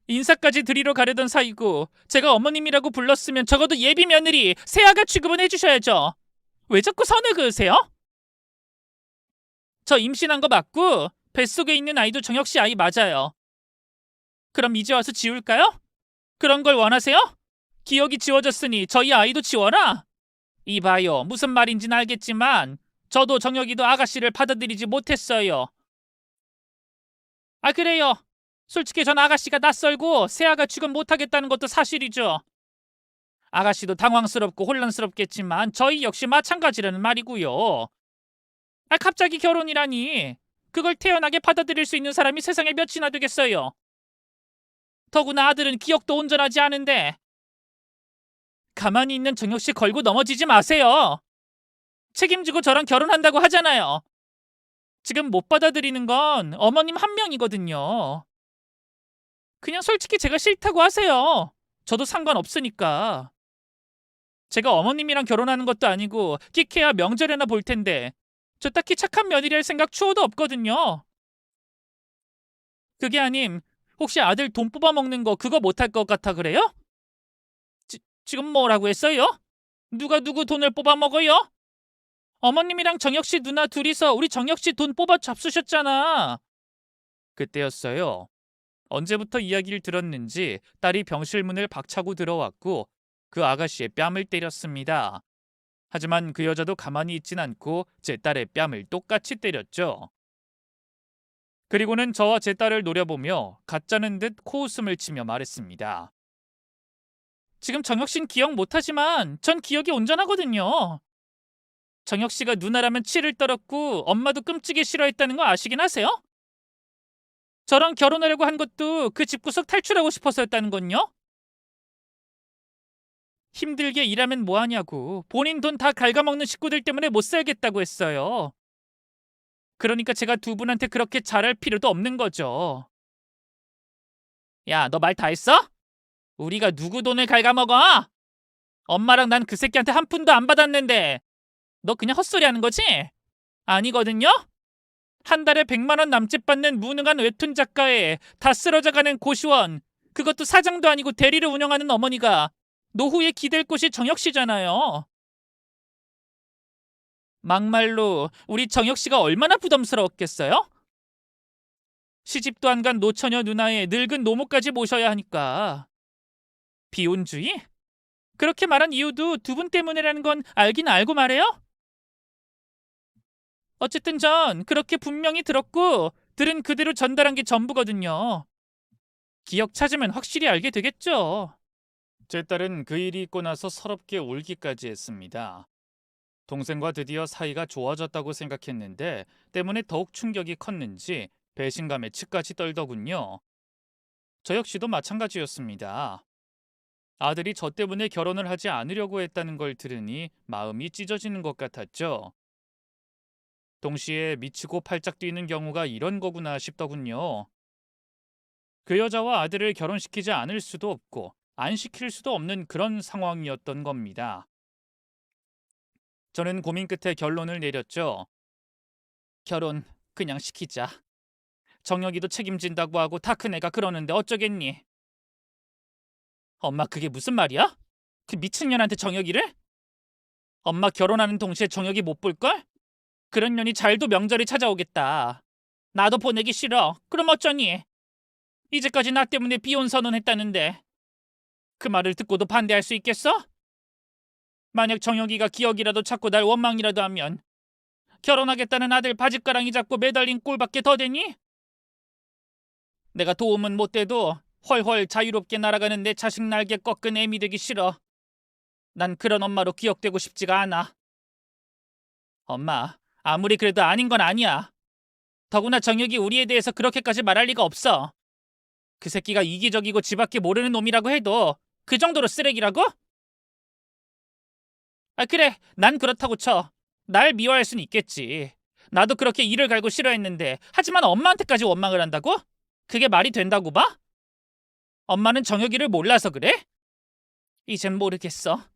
인사까지 드리러 가려던 사이고 제가 어머님이라고 불렀으면 적어도 예비 며느리 새아가 취급은 해주셔야죠. 왜 자꾸 선을 그으세요? 저 임신한 거 맞고 뱃속에 있는 아이도 정혁씨 아이 맞아요. 그럼 이제 와서 지울까요? 그런 걸 원하세요? 기억이 지워졌으니 저희 아이도 지워라? 이봐요 무슨 말인지는 알겠지만 저도 정혁이도 아가씨를 받아들이지 못했어요. 아, 그래요. 솔직히 전 아가씨가 낯설고 새아가 취급 못하겠다는 것도 사실이죠. 아가씨도 당황스럽고 혼란스럽겠지만 저희 역시 마찬가지라는 말이고요. 아, 갑자기 결혼이라니. 그걸 태연하게 받아들일 수 있는 사람이 세상에 몇이나 되겠어요. 더구나 아들은 기억도 온전하지 않은데. 가만히 있는 정혁씨 걸고 넘어지지 마세요. 책임지고 저랑 결혼한다고 하잖아요. 지금 못 받아들이는 건 어머님 한 명이거든요. 그냥 솔직히 제가 싫다고 하세요. 저도 상관없으니까. 제가 어머님이랑 결혼하는 것도 아니고 끼케야 명절에나 볼 텐데 저 딱히 착한 며느리 할 생각 추호도 없거든요. 그게 아님 혹시 아들 돈 뽑아먹는 거 그거 못할 것 같아 그래요? 지금 뭐라고 했어요? 누가 누구 돈을 뽑아먹어요? 어머님이랑 정혁씨 누나 둘이서 우리 정혁씨 돈 뽑아 잡수셨잖아. 그때였어요. 언제부터 이야기를 들었는지 딸이 병실 문을 박차고 들어왔고 그 아가씨의 뺨을 때렸습니다. 하지만 그 여자도 가만히 있진 않고 제 딸의 뺨을 똑같이 때렸죠. 그리고는 저와 제 딸을 노려보며 가짜는 듯 코웃음을 치며 말했습니다. 지금 정혁씨는 기억 못하지만 전 기억이 온전하거든요. 정혁씨가 누나라면 치를 떨었고 엄마도 끔찍이 싫어했다는 거 아시긴 하세요? 저랑 결혼하려고 한 것도 그 집구석 탈출하고 싶어서였다는 건요? 힘들게 일하면 뭐하냐고 본인 돈 다 갉아먹는 식구들 때문에 못 살겠다고 했어요. 그러니까 제가 두 분한테 그렇게 잘할 필요도 없는 거죠. 야, 너 말 다 했어? 우리가 누구 돈을 갉아먹어? 엄마랑 난 그 새끼한테 한 푼도 안 받았는데 너 그냥 헛소리 하는 거지? 아니거든요? 한 달에 100만 원 남짓 받는 무능한 웹툰 작가에 다 쓰러져가는 고시원, 그것도 사장도 아니고 대리를 운영하는 어머니가 노후에 기댈 곳이 정혁씨잖아요. 막말로 우리 정혁씨가 얼마나 부담스러웠겠어요? 시집도 안 간 노처녀 누나의 늙은 노모까지 모셔야 하니까. 비혼주의? 그렇게 말한 이유도 두 분 때문이라는 건 알긴 알고 말해요? 어쨌든 전 그렇게 분명히 들었고 들은 그대로 전달한 게 전부거든요. 기억 찾으면 확실히 알게 되겠죠. 제 딸은 그 일이 있고 나서 서럽게 울기까지 했습니다. 동생과 드디어 사이가 좋아졌다고 생각했는데 때문에 더욱 충격이 컸는지 배신감에 치까지 떨더군요. 저 역시도 마찬가지였습니다. 아들이 저 때문에 결혼을 하지 않으려고 했다는 걸 들으니 마음이 찢어지는 것 같았죠. 동시에 미치고 팔짝 뛰는 경우가 이런 거구나 싶더군요. 그 여자와 아들을 결혼시키지 않을 수도 없고 안 시킬 수도 없는 그런 상황이었던 겁니다. 저는 고민 끝에 결론을 내렸죠. 결혼 그냥 시키자. 정혁이도 책임진다고 하고 다 큰 애가 그러는데 어쩌겠니? 엄마 그게 무슨 말이야? 그 미친년한테 정혁이를? 엄마 결혼하는 동시에 정혁이 못 볼걸? 그런 년이 잘도 명절이 찾아오겠다. 나도 보내기 싫어. 그럼 어쩌니? 이제까지 나 때문에 비혼 선언했다는데 그 말을 듣고도 반대할 수 있겠어? 만약 정혁이가 기억이라도 찾고 날 원망이라도 하면 결혼하겠다는 아들 바짓가랑이 잡고 매달린 꼴밖에 더 되니? 내가 도움은 못 돼도 훨훨 자유롭게 날아가는 내 자식 날개 꺾은 애미 되기 싫어. 난 그런 엄마로 기억되고 싶지가 않아. 엄마, 아무리 그래도 아닌 건 아니야. 더구나 정혁이 우리에 대해서 그렇게까지 말할 리가 없어. 그 새끼가 이기적이고 지밖에 모르는 놈이라고 해도 그 정도로 쓰레기라고? 아, 그래, 난 그렇다고 쳐. 날 미워할 순 있겠지. 나도 그렇게 이를 갈고 싫어했는데 하지만 엄마한테까지 원망을 한다고? 그게 말이 된다고 봐? 엄마는 정혁이를 몰라서 그래? 이젠 모르겠어.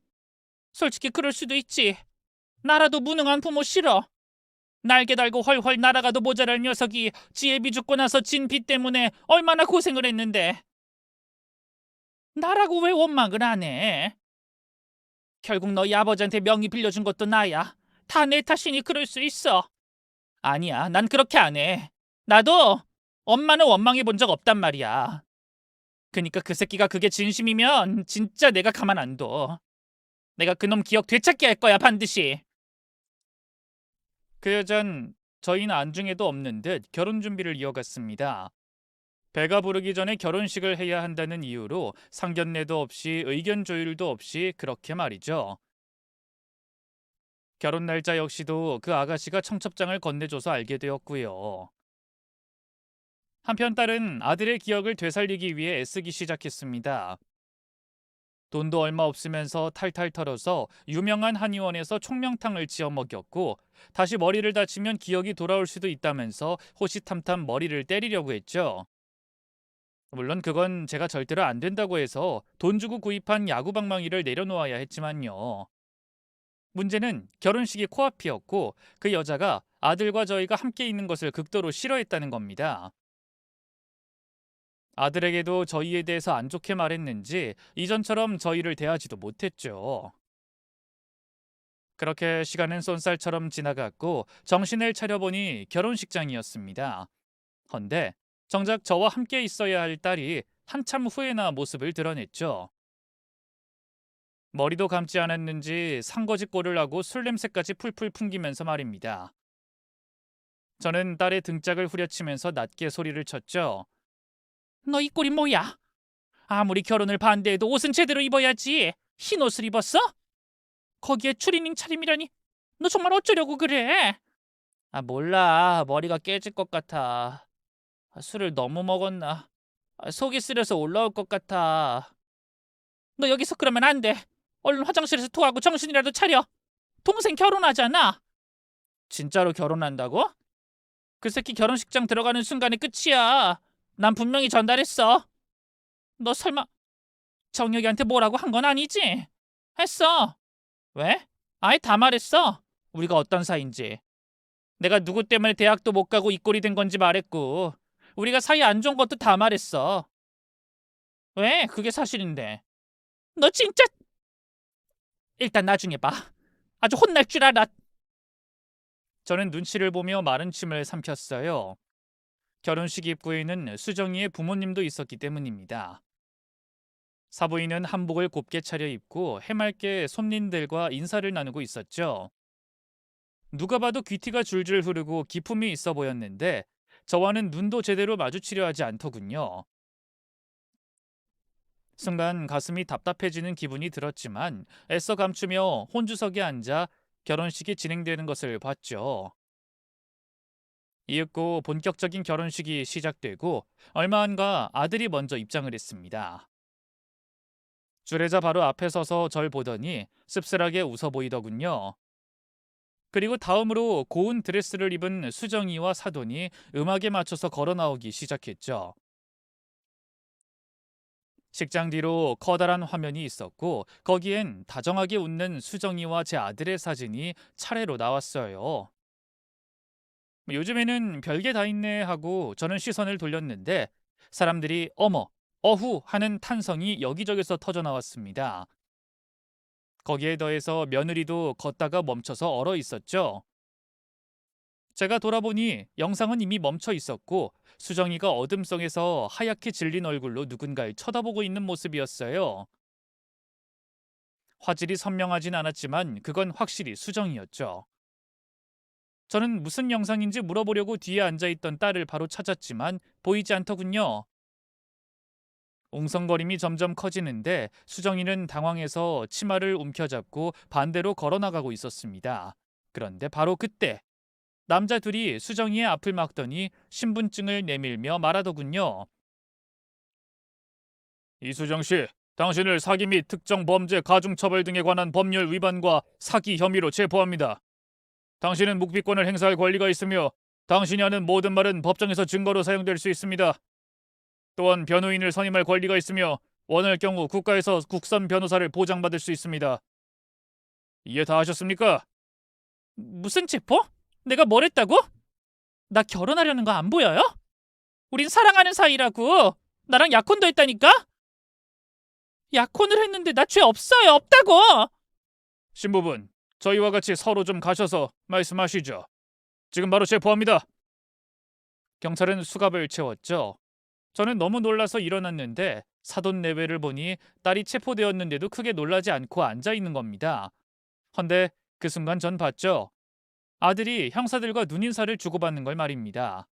솔직히 그럴 수도 있지. 나라도 무능한 부모 싫어. 날개 달고 훨훨 날아가도 모자랄 녀석이 지혜비 죽고 나서 진 빚 때문에 얼마나 고생을 했는데. 나라고 왜 원망을 안 해? 결국 너희 아버지한테 명의 빌려준 것도 나야. 다 내 탓이니 그럴 수 있어. 아니야, 난 그렇게 안 해. 나도 엄마는 원망해 본 적 없단 말이야. 그니까 그 새끼가 그게 진심이면 진짜 내가 가만 안 둬. 내가 그놈 기억 되찾게 할 거야, 반드시. 그 여잔 저희는 안중에도 없는 듯 결혼 준비를 이어갔습니다. 배가 부르기 전에 결혼식을 해야 한다는 이유로 상견례도 없이 의견 조율도 없이 그렇게 말이죠. 결혼 날짜 역시도 그 아가씨가 청첩장을 건네줘서 알게 되었고요. 한편 딸은 아들의 기억을 되살리기 위해 애쓰기 시작했습니다. 돈도 얼마 없으면서 탈탈 털어서 유명한 한의원에서 총명탕을 지어 먹였고 다시 머리를 다치면 기억이 돌아올 수도 있다면서 호시탐탐 머리를 때리려고 했죠. 물론 그건 제가 절대로 안 된다고 해서 돈 주고 구입한 야구방망이를 내려놓아야 했지만요. 문제는 결혼식이 코앞이었고 그 여자가 아들과 저희가 함께 있는 것을 극도로 싫어했다는 겁니다. 아들에게도 저희에 대해서 안 좋게 말했는지 이전처럼 저희를 대하지도 못했죠. 그렇게 시간은 쏜살처럼 지나갔고 정신을 차려보니 결혼식장이었습니다. 헌데 정작 저와 함께 있어야 할 딸이 한참 후에나 모습을 드러냈죠. 머리도 감지 않았는지 상거지 꼴을 하고 술 냄새까지 풀풀 풍기면서 말입니다. 저는 딸의 등짝을 후려치면서 낮게 소리를 쳤죠. 너 이 꼴이 뭐야? 아무리 결혼을 반대해도 옷은 제대로 입어야지. 흰 옷을 입었어? 거기에 추리닝 차림이라니. 너 정말 어쩌려고 그래? 아 몰라. 머리가 깨질 것 같아. 술을 너무 먹었나? 속이 쓰려서 올라올 것 같아. 너 여기서 그러면 안 돼. 얼른 화장실에서 토하고 정신이라도 차려. 동생 결혼하잖아. 진짜로 결혼한다고? 그 새끼 결혼식장 들어가는 순간이 끝이야. 난 분명히 전달했어. 너 설마 정혁이한테 뭐라고 한 건 아니지? 했어. 왜? 아예 다 말했어. 우리가 어떤 사이인지. 내가 누구 때문에 대학도 못 가고 이 꼴이 된 건지 말했고 우리가 사이 안 좋은 것도 다 말했어. 왜? 그게 사실인데. 너 진짜 일단 나중에 봐. 아주 혼날 줄 알아. 저는 눈치를 보며 마른 침을 삼켰어요. 결혼식 입구에는 수정이의 부모님도 있었기 때문입니다. 사부인은 한복을 곱게 차려입고 해맑게 손님들과 인사를 나누고 있었죠. 누가 봐도 귀티가 줄줄 흐르고 기품이 있어 보였는데 저와는 눈도 제대로 마주치려 하지 않더군요. 순간 가슴이 답답해지는 기분이 들었지만 애써 감추며 혼주석에 앉아 결혼식이 진행되는 것을 봤죠. 이윽고 본격적인 결혼식이 시작되고 얼마 안가 아들이 먼저 입장을 했습니다. 주례자 바로 앞에 서서 절 보더니 씁쓸하게 웃어 보이더군요. 그리고 다음으로 고운 드레스를 입은 수정이와 사돈이 음악에 맞춰서 걸어 나오기 시작했죠. 식장 뒤로 커다란 화면이 있었고 거기엔 다정하게 웃는 수정이와 제 아들의 사진이 차례로 나왔어요. 요즘에는 별게 다 있네 하고 저는 시선을 돌렸는데 사람들이 어머, 어후 하는 탄성이 여기저기서 터져 나왔습니다. 거기에 더해서 며느리도 걷다가 멈춰서 얼어 있었죠. 제가 돌아보니 영상은 이미 멈춰 있었고 수정이가 어둠속에서 하얗게 질린 얼굴로 누군가를 쳐다보고 있는 모습이었어요. 화질이 선명하진 않았지만 그건 확실히 수정이었죠. 저는 무슨 영상인지 물어보려고 뒤에 앉아있던 딸을 바로 찾았지만 보이지 않더군요. 웅성거림이 점점 커지는데 수정이는 당황해서 치마를 움켜잡고 반대로 걸어나가고 있었습니다. 그런데 바로 그때 남자 둘이 수정이의 앞을 막더니 신분증을 내밀며 말하더군요. 이수정 씨, 당신을 사기 및 특정 범죄 가중처벌 등에 관한 법률 위반과 사기 혐의로 체포합니다. 당신은 묵비권을 행사할 권리가 있으며 당신이 하는 모든 말은 법정에서 증거로 사용될 수 있습니다. 또한 변호인을 선임할 권리가 있으며 원할 경우 국가에서 국선 변호사를 보장받을 수 있습니다. 이해 다 하셨습니까? 무슨 체포? 내가 뭘 했다고? 나 결혼하려는 거 안 보여요? 우린 사랑하는 사이라고. 나랑 약혼도 했다니까? 약혼을 했는데 나 죄 없어요. 없다고. 신부분, 저희와 같이 서로 좀 가셔서 말씀하시죠. 지금 바로 체포합니다. 경찰은 수갑을 채웠죠. 저는 너무 놀라서 일어났는데 사돈 내외를 보니 딸이 체포되었는데도 크게 놀라지 않고 앉아 있는 겁니다. 헌데 그 순간 전 봤죠. 아들이 형사들과 눈인사를 주고받는 걸 말입니다.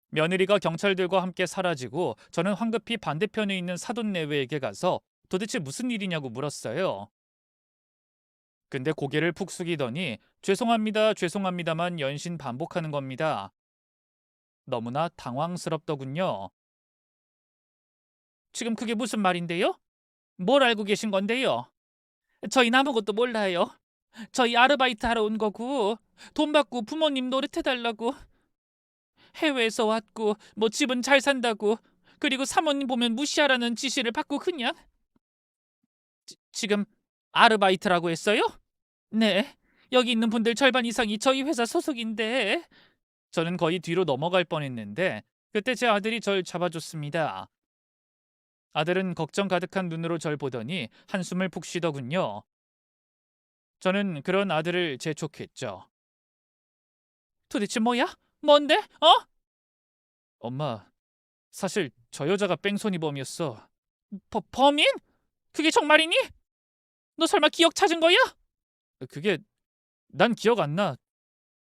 며느리가 경찰들과 함께 사라지고 저는 황급히 반대편에 있는 사돈내외에게 가서 도대체 무슨 일이냐고 물었어요. 근데 고개를 푹 숙이더니 죄송합니다, 죄송합니다만 연신 반복하는 겁니다. 너무나 당황스럽더군요. 지금 그게 무슨 말인데요? 뭘 알고 계신 건데요? 저희는 아무것도 몰라요. 저희 아르바이트 하러 온 거고 돈 받고 부모님 노릇해달라고 해외에서 왔고 뭐 집은 잘 산다고 그리고 사모님 보면 무시하라는 지시를 받고 그냥 지금 아르바이트라고 했어요? 네. 여기 있는 분들 절반 이상이 저희 회사 소속인데 저는 거의 뒤로 넘어갈 뻔했는데 그때 제 아들이 절 잡아줬습니다. 아들은 걱정 가득한 눈으로 절 보더니 한숨을 푹 쉬더군요. 저는 그런 아들을 재촉했죠. 도대체 뭐야? 뭔데? 어? 엄마, 사실 저 여자가 뺑소니범이었어. 범인? 그게 정말이니? 너 설마 기억 찾은 거야? 그게 난 기억 안 나.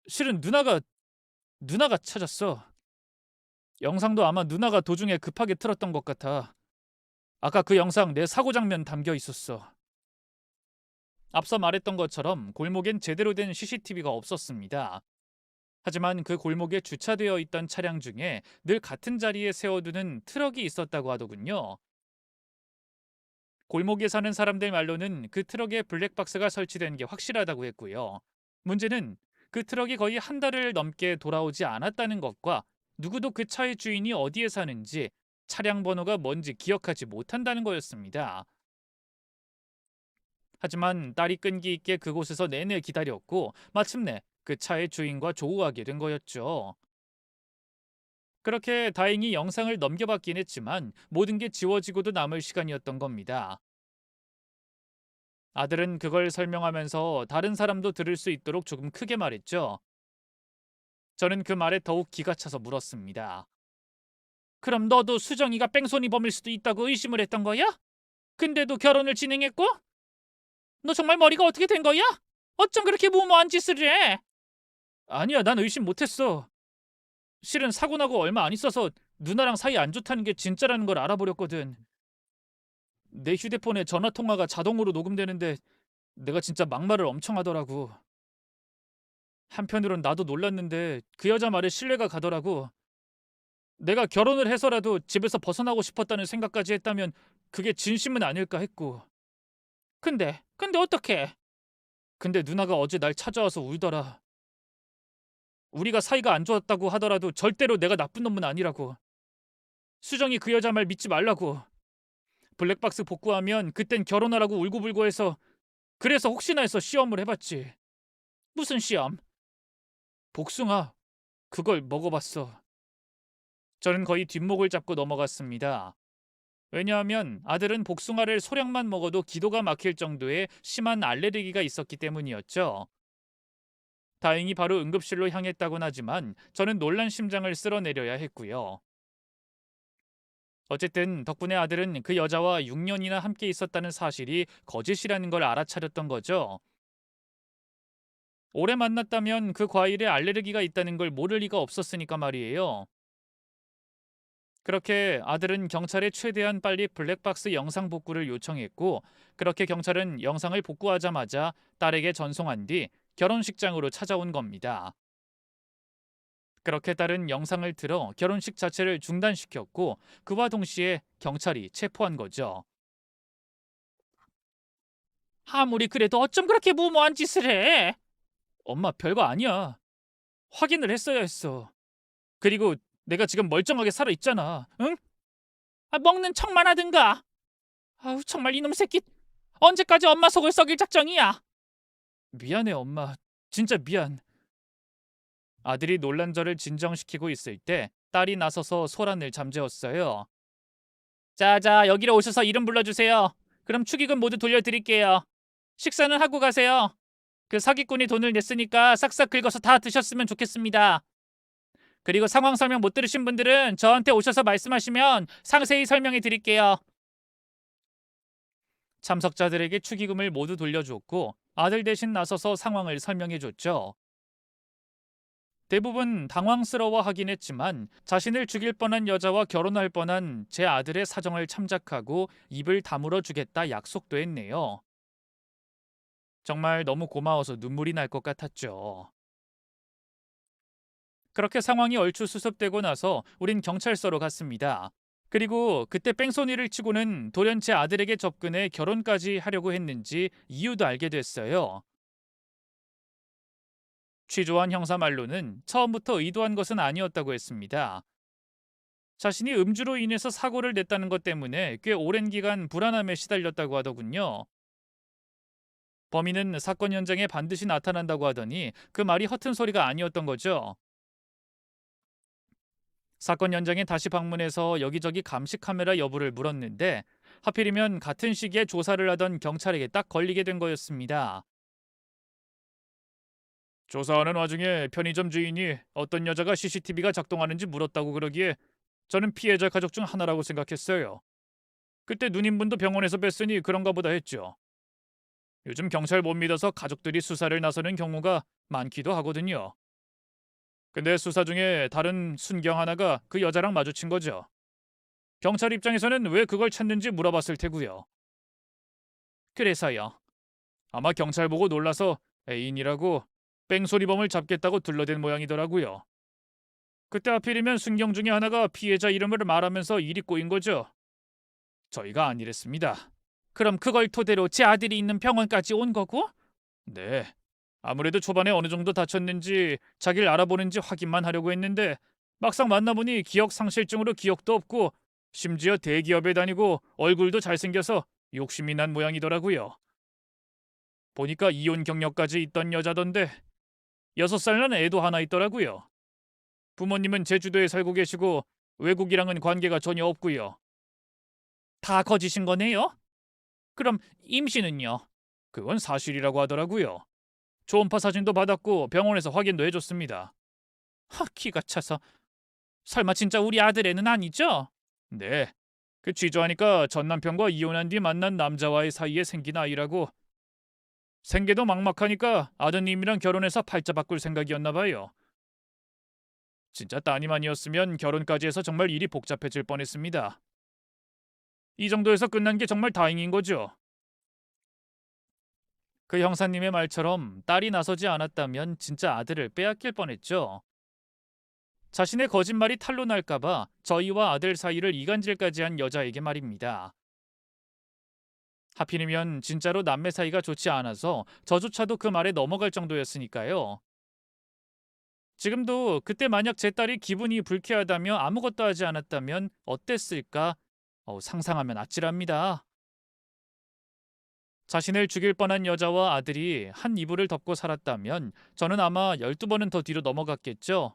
실은 누나가 찾았어. 영상도 아마 누나가 도중에 급하게 틀었던 것 같아. 아까 그 영상 내 사고 장면 담겨 있었어. 앞서 말했던 것처럼 골목엔 제대로 된 CCTV가 없었습니다. 하지만 그 골목에 주차되어 있던 차량 중에 늘 같은 자리에 세워두는 트럭이 있었다고 하더군요. 골목에 사는 사람들 말로는 그 트럭에 블랙박스가 설치된 게 확실하다고 했고요. 문제는 그 트럭이 거의 한 달을 넘게 돌아오지 않았다는 것과 누구도 그 차의 주인이 어디에 사는지 차량 번호가 뭔지 기억하지 못한다는 거였습니다. 하지만 딸이 끈기 있게 그곳에서 내내 기다렸고 마침내 그 차의 주인과 조우하게 된 거였죠. 그렇게 다행히 영상을 넘겨받긴 했지만 모든 게 지워지고도 남을 시간이었던 겁니다. 아들은 그걸 설명하면서 다른 사람도 들을 수 있도록 조금 크게 말했죠. 저는 그 말에 더욱 기가 차서 물었습니다. 그럼 너도 수정이가 뺑소니 범일 수도 있다고 의심을 했던 거야? 근데도 결혼을 진행했고? 너 정말 머리가 어떻게 된 거야? 어쩜 그렇게 무모한 짓을 해? 아니야, 난 의심 못했어. 실은 사고 나고 얼마 안 있어서 누나랑 사이 안 좋다는 게 진짜라는 걸 알아버렸거든. 내 휴대폰에 전화 통화가 자동으로 녹음되는데 내가 진짜 막말을 엄청 하더라고. 한편으론 나도 놀랐는데 그 여자 말에 신뢰가 가더라고. 내가 결혼을 해서라도 집에서 벗어나고 싶었다는 생각까지 했다면 그게 진심은 아닐까 했고. 근데 어떡해? 근데 누나가 어제 날 찾아와서 울더라. 우리가 사이가 안 좋았다고 하더라도 절대로 내가 나쁜 놈은 아니라고. 수정이 그 여자 말 믿지 말라고. 블랙박스 복구하면 그땐 결혼하라고 울고불고 해서 그래서 혹시나 해서 시험을 해봤지. 무슨 시험? 복숭아. 그걸 먹어봤어. 저는 거의 뒷목을 잡고 넘어갔습니다. 왜냐하면 아들은 복숭아를 소량만 먹어도 기도가 막힐 정도의 심한 알레르기가 있었기 때문이었죠. 다행히 바로 응급실로 향했다곤 하지만 저는 놀란 심장을 쓸어내려야 했고요. 어쨌든 덕분에 아들은 그 여자와 6년이나 함께 있었다는 사실이 거짓이라는 걸 알아차렸던 거죠. 오래 만났다면 그 과일에 알레르기가 있다는 걸 모를 리가 없었으니까 말이에요. 그렇게 아들은 경찰에 최대한 빨리 블랙박스 영상 복구를 요청했고 그렇게 경찰은 영상을 복구하자마자 딸에게 전송한 뒤 결혼식장으로 찾아온 겁니다. 그렇게 딸은 영상을 틀어 결혼식 자체를 중단시켰고 그와 동시에 경찰이 체포한 거죠. 아무리 그래도 어쩜 그렇게 무모한 짓을 해? 엄마 별거 아니야. 확인을 했어야 했어. 그리고 내가 지금 멀쩡하게 살아 있잖아. 응? 먹는 척만 하든가. 아우 정말 이놈 새끼. 언제까지 엄마 속을 썩일 작정이야? 미안해 엄마. 진짜 미안. 아들이 놀란 저를 진정시키고 있을 때 딸이 나서서 소란을 잠재웠어요. 자자 여기로 오셔서 이름 불러주세요. 그럼 축의금 모두 돌려드릴게요. 식사는 하고 가세요. 그 사기꾼이 돈을 냈으니까 싹싹 긁어서 다 드셨으면 좋겠습니다. 그리고 상황 설명 못 들으신 분들은 저한테 오셔서 말씀하시면 상세히 설명해 드릴게요. 참석자들에게 축의금을 모두 돌려줬고 아들 대신 나서서 상황을 설명해줬죠. 대부분 당황스러워하긴 했지만 자신을 죽일 뻔한 여자와 결혼할 뻔한 제 아들의 사정을 참작하고 입을 다물어 주겠다 약속도 했네요. 정말 너무 고마워서 눈물이 날 것 같았죠. 그렇게 상황이 얼추 수습되고 나서 우린 경찰서로 갔습니다. 그리고 그때 뺑소니를 치고는 돌연 제 아들에게 접근해 결혼까지 하려고 했는지 이유도 알게 됐어요. 취조한 형사 말로는 처음부터 의도한 것은 아니었다고 했습니다. 자신이 음주로 인해서 사고를 냈다는 것 때문에 꽤 오랜 기간 불안함에 시달렸다고 하더군요. 범인은 사건 현장에 반드시 나타난다고 하더니 그 말이 허튼 소리가 아니었던 거죠. 사건 현장에 다시 방문해서 여기저기 감시 카메라 여부를 물었는데 하필이면 같은 시기에 조사를 하던 경찰에게 딱 걸리게 된 거였습니다. 조사하는 와중에 편의점 주인이 어떤 여자가 CCTV가 작동하는지 물었다고 그러기에 저는 피해자 가족 중 하나라고 생각했어요. 그때 누님분도 병원에서 뵀으니 그런가 보다 했죠. 요즘 경찰 못 믿어서 가족들이 수사를 나서는 경우가 많기도 하거든요. 근데 수사 중에 다른 순경 하나가 그 여자랑 마주친 거죠. 경찰 입장에서는 왜 그걸 찾는지 물어봤을 테고요. 그래서요. 아마 경찰 보고 놀라서 애인이라고 뺑소니범을 잡겠다고 둘러댄 모양이더라고요. 그때 하필이면 순경 중에 하나가 피해자 이름을 말하면서 일이 꼬인 거죠. 저희가 아니랬습니다. 그럼 그걸 토대로 제 아들이 있는 병원까지 온 거고? 네. 아무래도 초반에 어느 정도 다쳤는지 자기를 알아보는지 확인만 하려고 했는데 막상 만나보니 기억 상실증으로 기억도 없고 심지어 대기업에 다니고 얼굴도 잘생겨서 욕심이 난 모양이더라고요. 보니까 이혼 경력까지 있던 여자던데 6살 난 애도 하나 있더라고요. 부모님은 제주도에 살고 계시고 외국이랑은 관계가 전혀 없고요. 다 거짓인 거네요? 그럼 임신은요? 그건 사실이라고 하더라고요. 초음파 사진도 받았고 병원에서 확인도 해줬습니다. 기가 차서. 설마 진짜 우리 아들 애는 아니죠? 네. 그 취조하니까 전 남편과 이혼한 뒤 만난 남자와의 사이에 생긴 아이라고. 생계도 막막하니까 아드님이랑 결혼해서 팔자 바꿀 생각이었나 봐요. 진짜 따님 아니었으면 결혼까지 해서 정말 일이 복잡해질 뻔했습니다. 이 정도에서 끝난 게 정말 다행인 거죠. 그 형사님의 말처럼 딸이 나서지 않았다면 진짜 아들을 빼앗길 뻔했죠. 자신의 거짓말이 탄로 날까봐 저희와 아들 사이를 이간질까지 한 여자에게 말입니다. 하필이면 진짜로 남매 사이가 좋지 않아서 저조차도 그 말에 넘어갈 정도였으니까요. 지금도 그때 만약 제 딸이 기분이 불쾌하다며 아무것도 하지 않았다면 어땠을까? 상상하면 아찔합니다. 자신을 죽일 뻔한 여자와 아들이 한 이불을 덮고 살았다면 저는 아마 12번은 더 뒤로 넘어갔겠죠.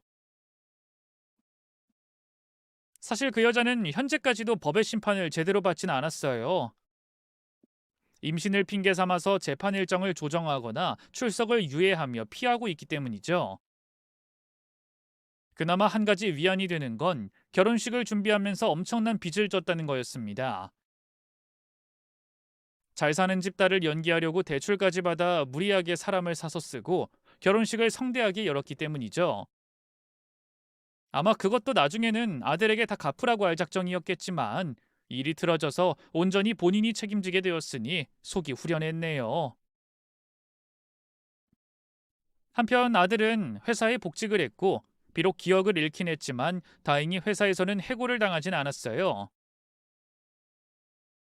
사실 그 여자는 현재까지도 법의 심판을 제대로 받진 않았어요. 임신을 핑계 삼아서 재판 일정을 조정하거나 출석을 유예하며 피하고 있기 때문이죠. 그나마 한 가지 위안이 되는 건 결혼식을 준비하면서 엄청난 빚을 졌다는 거였습니다. 잘 사는 집 딸을 연기하려고 대출까지 받아 무리하게 사람을 사서 쓰고 결혼식을 성대하게 열었기 때문이죠. 아마 그것도 나중에는 아들에게 다 갚으라고 할 작정이었겠지만 일이 틀어져서 온전히 본인이 책임지게 되었으니 속이 후련했네요. 한편 아들은 회사에 복직을 했고 비록 기억을 잃긴 했지만 다행히 회사에서는 해고를 당하진 않았어요.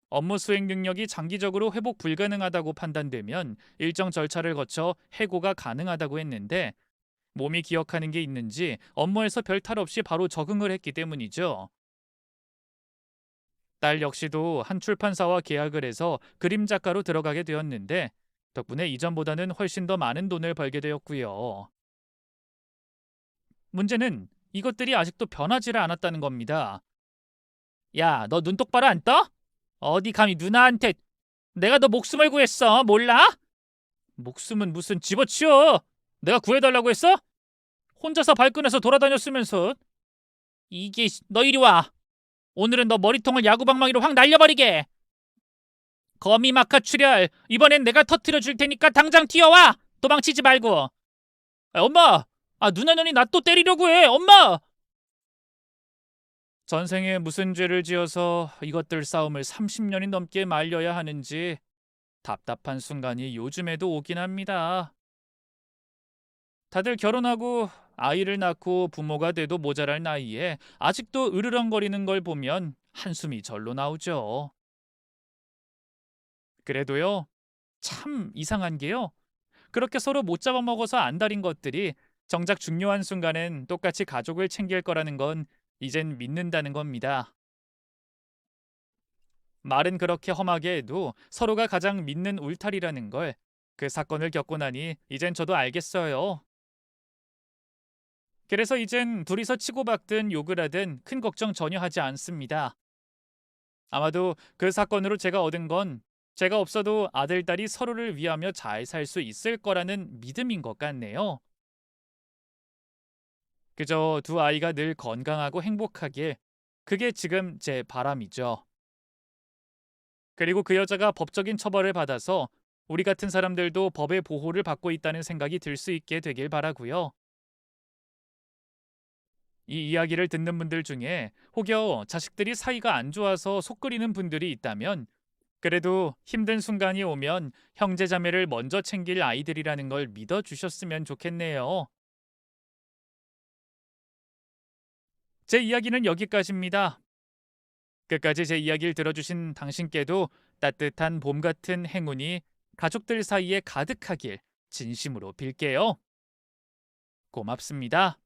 업무 수행 능력이 장기적으로 회복 불가능하다고 판단되면 일정 절차를 거쳐 해고가 가능하다고 했는데 몸이 기억하는 게 있는지 업무에서 별탈 없이 바로 적응을 했기 때문이죠. 딸 역시도 한 출판사와 계약을 해서 그림 작가로 들어가게 되었는데 덕분에 이전보다는 훨씬 더 많은 돈을 벌게 되었고요. 문제는 이것들이 아직도 변하지를 않았다는 겁니다. 야, 너 눈 똑바로 안 떠? 어디 감히 누나한테. 내가 너 목숨을 구했어. 몰라? 목숨은 무슨 집어치워. 내가 구해달라고 했어? 혼자서 발끈해서 돌아다녔으면서. 너 이리 와. 오늘은 너 머리통을 야구방망이로 확 날려버리게. 거미마카 출혈. 이번엔 내가 터트려 줄 테니까 당장 튀어와. 도망치지 말고. 엄마! 누나 년이 나 또 때리려고 해. 엄마! 전생에 무슨 죄를 지어서 이것들 싸움을 30년이 넘게 말려야 하는지 답답한 순간이 요즘에도 오긴 합니다. 다들 결혼하고 아이를 낳고 부모가 돼도 모자랄 나이에 아직도 으르렁거리는 걸 보면 한숨이 절로 나오죠. 그래도요, 참 이상한 게요. 그렇게 서로 못 잡아먹어서 안달인 것들이 정작 중요한 순간엔 똑같이 가족을 챙길 거라는 건 이젠 믿는다는 겁니다. 말은 그렇게 험하게 해도 서로가 가장 믿는 울타리라는 걸 그 사건을 겪고 나니 이젠 저도 알겠어요. 그래서 이젠 둘이서 치고받든 욕을 하든 큰 걱정 전혀 하지 않습니다. 아마도 그 사건으로 제가 얻은 건 제가 없어도 아들, 딸이 서로를 위하며 잘 살 수 있을 거라는 믿음인 것 같네요. 그저 두 아이가 늘 건강하고 행복하길, 그게 지금 제 바람이죠. 그리고 그 여자가 법적인 처벌을 받아서 우리 같은 사람들도 법의 보호를 받고 있다는 생각이 들 수 있게 되길 바라고요. 이 이야기를 듣는 분들 중에 혹여 자식들이 사이가 안 좋아서 속 끓이는 분들이 있다면 그래도 힘든 순간이 오면 형제자매를 먼저 챙길 아이들이라는 걸 믿어 주셨으면 좋겠네요. 제 이야기는 여기까지입니다. 끝까지 제 이야기를 들어주신 당신께도 따뜻한 봄 같은 행운이 가족들 사이에 가득하길 진심으로 빌게요. 고맙습니다.